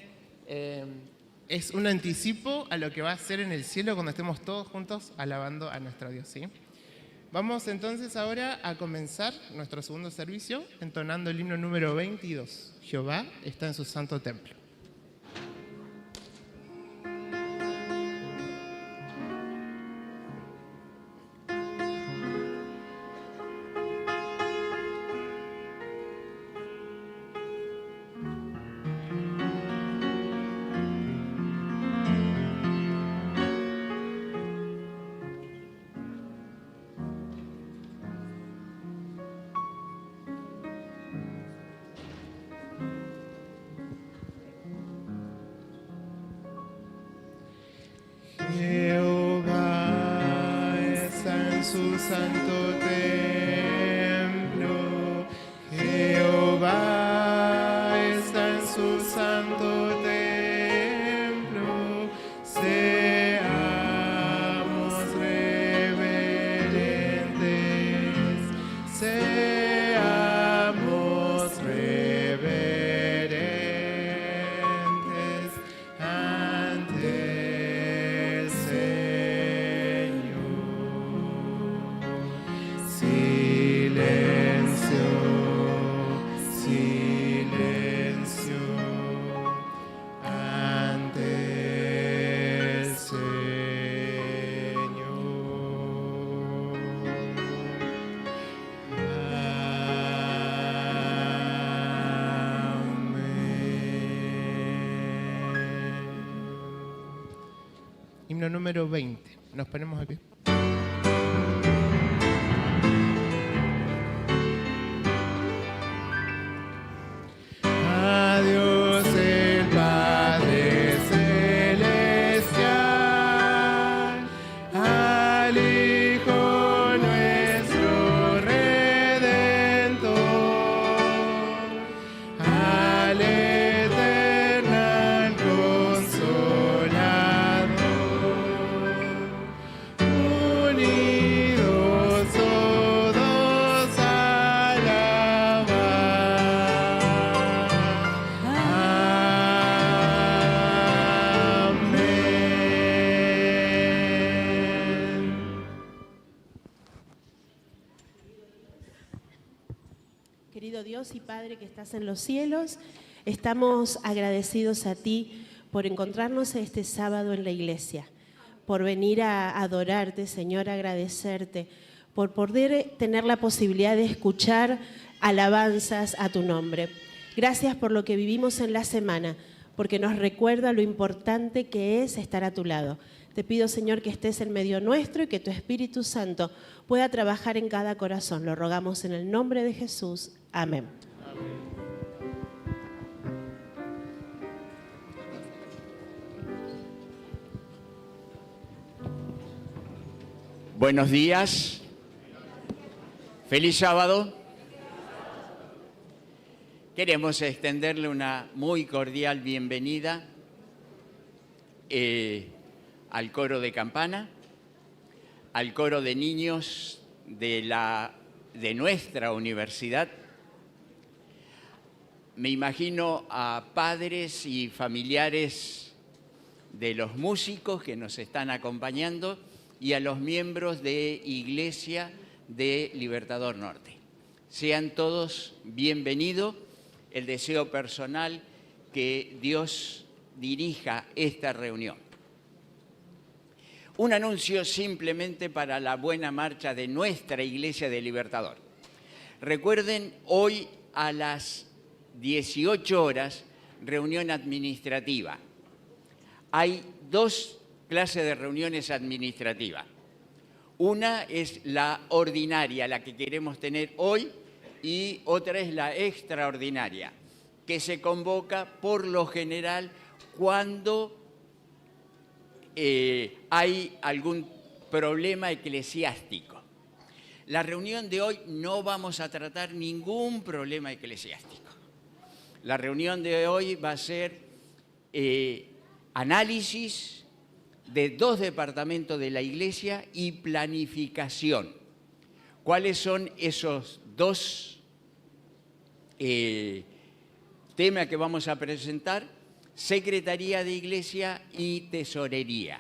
Es un anticipo a lo que va a ser en el cielo cuando estemos todos juntos alabando a nuestro Dios, ¿sí? Vamos entonces ahora a comenzar nuestro segundo servicio entonando el himno número 22. Jehová está en su santo templo. Jehová está en su santo templo. Jehová está en su santo templo. Seamos reverentes. Seamos reverentes ante el Señor. Silencio, silencio ante el Señor. Amén. Himno número 20. Nos ponemos de pie. A Dios el Padre Celestial, al Hijo nuestro Redentor, al Eternal Consolador, unidos todos a alabar. Amén. Querido Dios y Padre que estás en los cielos, estamos agradecidos a ti por encontrarnos este sábado en la iglesia, por venir a adorarte, Señor, agradecerte, por poder tener la posibilidad de escuchar alabanzas a tu nombre. Gracias por lo que vivimos en la semana, porque nos recuerda lo importante que es estar a tu lado. Te pido, Señor, que estés en medio nuestro y que tu Espíritu Santo pueda trabajar en cada corazón. Lo rogamos en el nombre de Jesús. Amén. Buenos días. Feliz sábado. Queremos extenderle una muy cordial bienvenida al coro de campana, al coro de niños de nuestra universidad. Me imagino a padres y familiares de los músicos que nos están acompañando y a los miembros de Iglesia de Libertador Norte. Sean todos bienvenidos. El deseo personal que Dios dirija esta reunión. Un anuncio simplemente para la buena marcha de nuestra Iglesia de Libertador. Recuerden, hoy a las 18 horas, reunión administrativa. Hay dos clases de reuniones administrativas. Una es la ordinaria, la que queremos tener hoy, y otra es la extraordinaria, que se convoca por lo general cuando hay algún problema eclesiástico. La reunión de hoy no vamos a tratar ningún problema eclesiástico. La reunión de hoy va a ser análisis de dos departamentos de la Iglesia y planificación. ¿Cuáles son esos dos temas que vamos a presentar? Secretaría de Iglesia y Tesorería.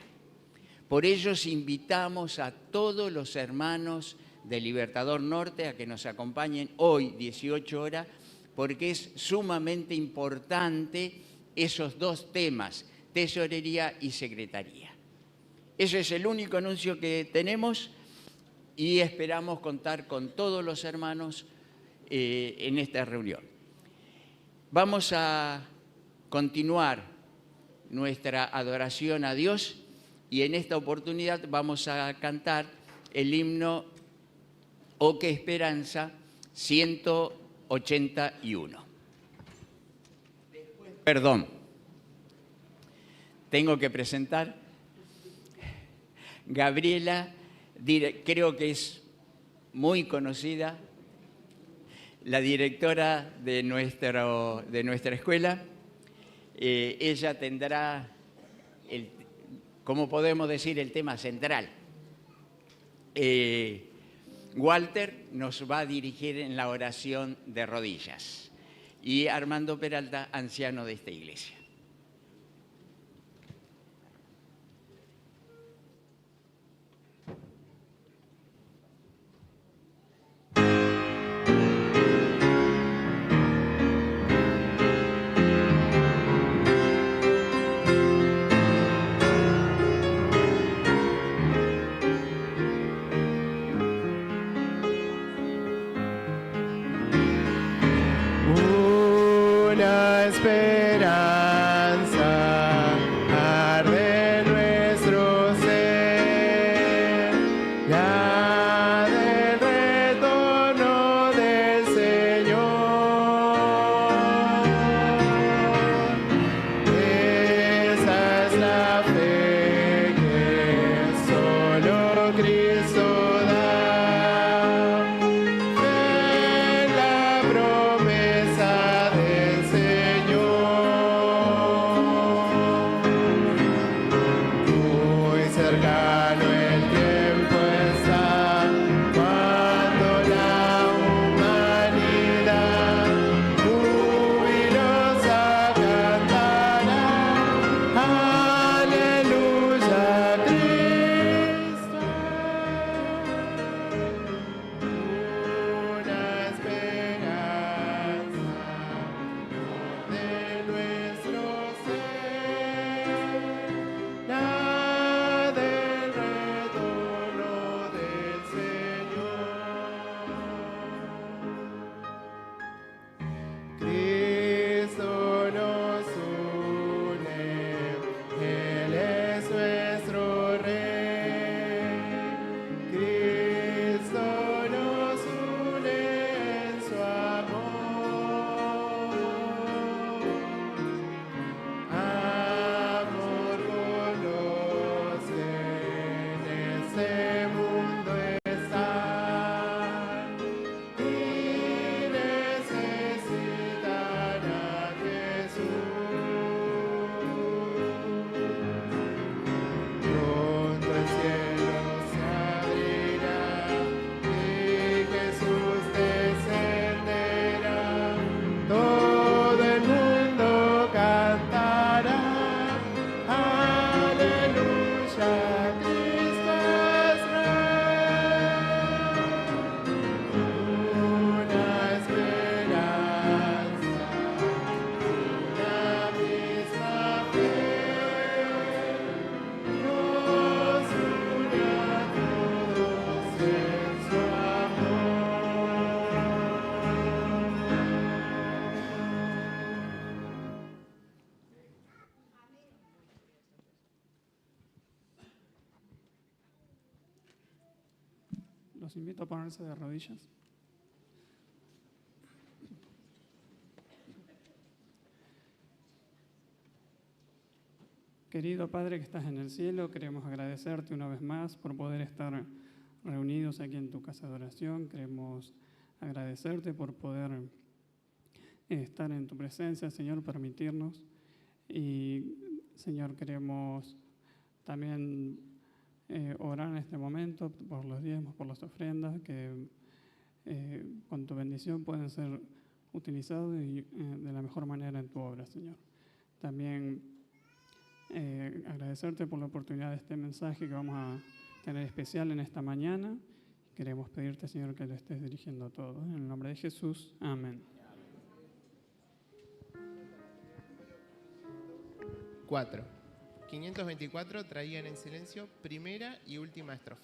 Por ello invitamos a todos los hermanos de Libertador Norte a que nos acompañen hoy, 18 horas, porque es sumamente importante esos dos temas, Tesorería y Secretaría. Ese es el único anuncio que tenemos y esperamos contar con todos los hermanos en esta reunión. Vamos a continuar nuestra adoración a Dios y en esta oportunidad vamos a cantar el himno Oh, qué esperanza, 181. Perdón, tengo que presentar Gabriela, creo que es muy conocida, la directora de nuestra escuela. Ella tendrá, ¿cómo podemos decir?, el tema central. Walter nos va a dirigir en la oración de rodillas y Armando Peralta, anciano de esta iglesia. Una esperanza arde en nuestro ser, la del retorno del Señor. Esa es la fe que solo Cristo da. En la promesa del Señor, muy cercano el tiempo está cuando la humanidad jubilosa cantará, aleluya, Cristo Los invito a ponerse de rodillas. Querido Padre que estás en el cielo, queremos agradecerte una vez más por poder estar reunidos aquí en tu casa de oración. Queremos agradecerte por poder estar en tu presencia, Señor, permitirnos. Y, Señor, queremos también orar en este momento por los diezmos, por las ofrendas, que con tu bendición pueden ser utilizados de la mejor manera en tu obra, Señor. También agradecerte por la oportunidad de este mensaje que vamos a tener especial en esta mañana. Queremos pedirte, Señor, que lo estés dirigiendo a todos. En el nombre de Jesús, amén. 4. 524 traían en silencio primera y última estrofa.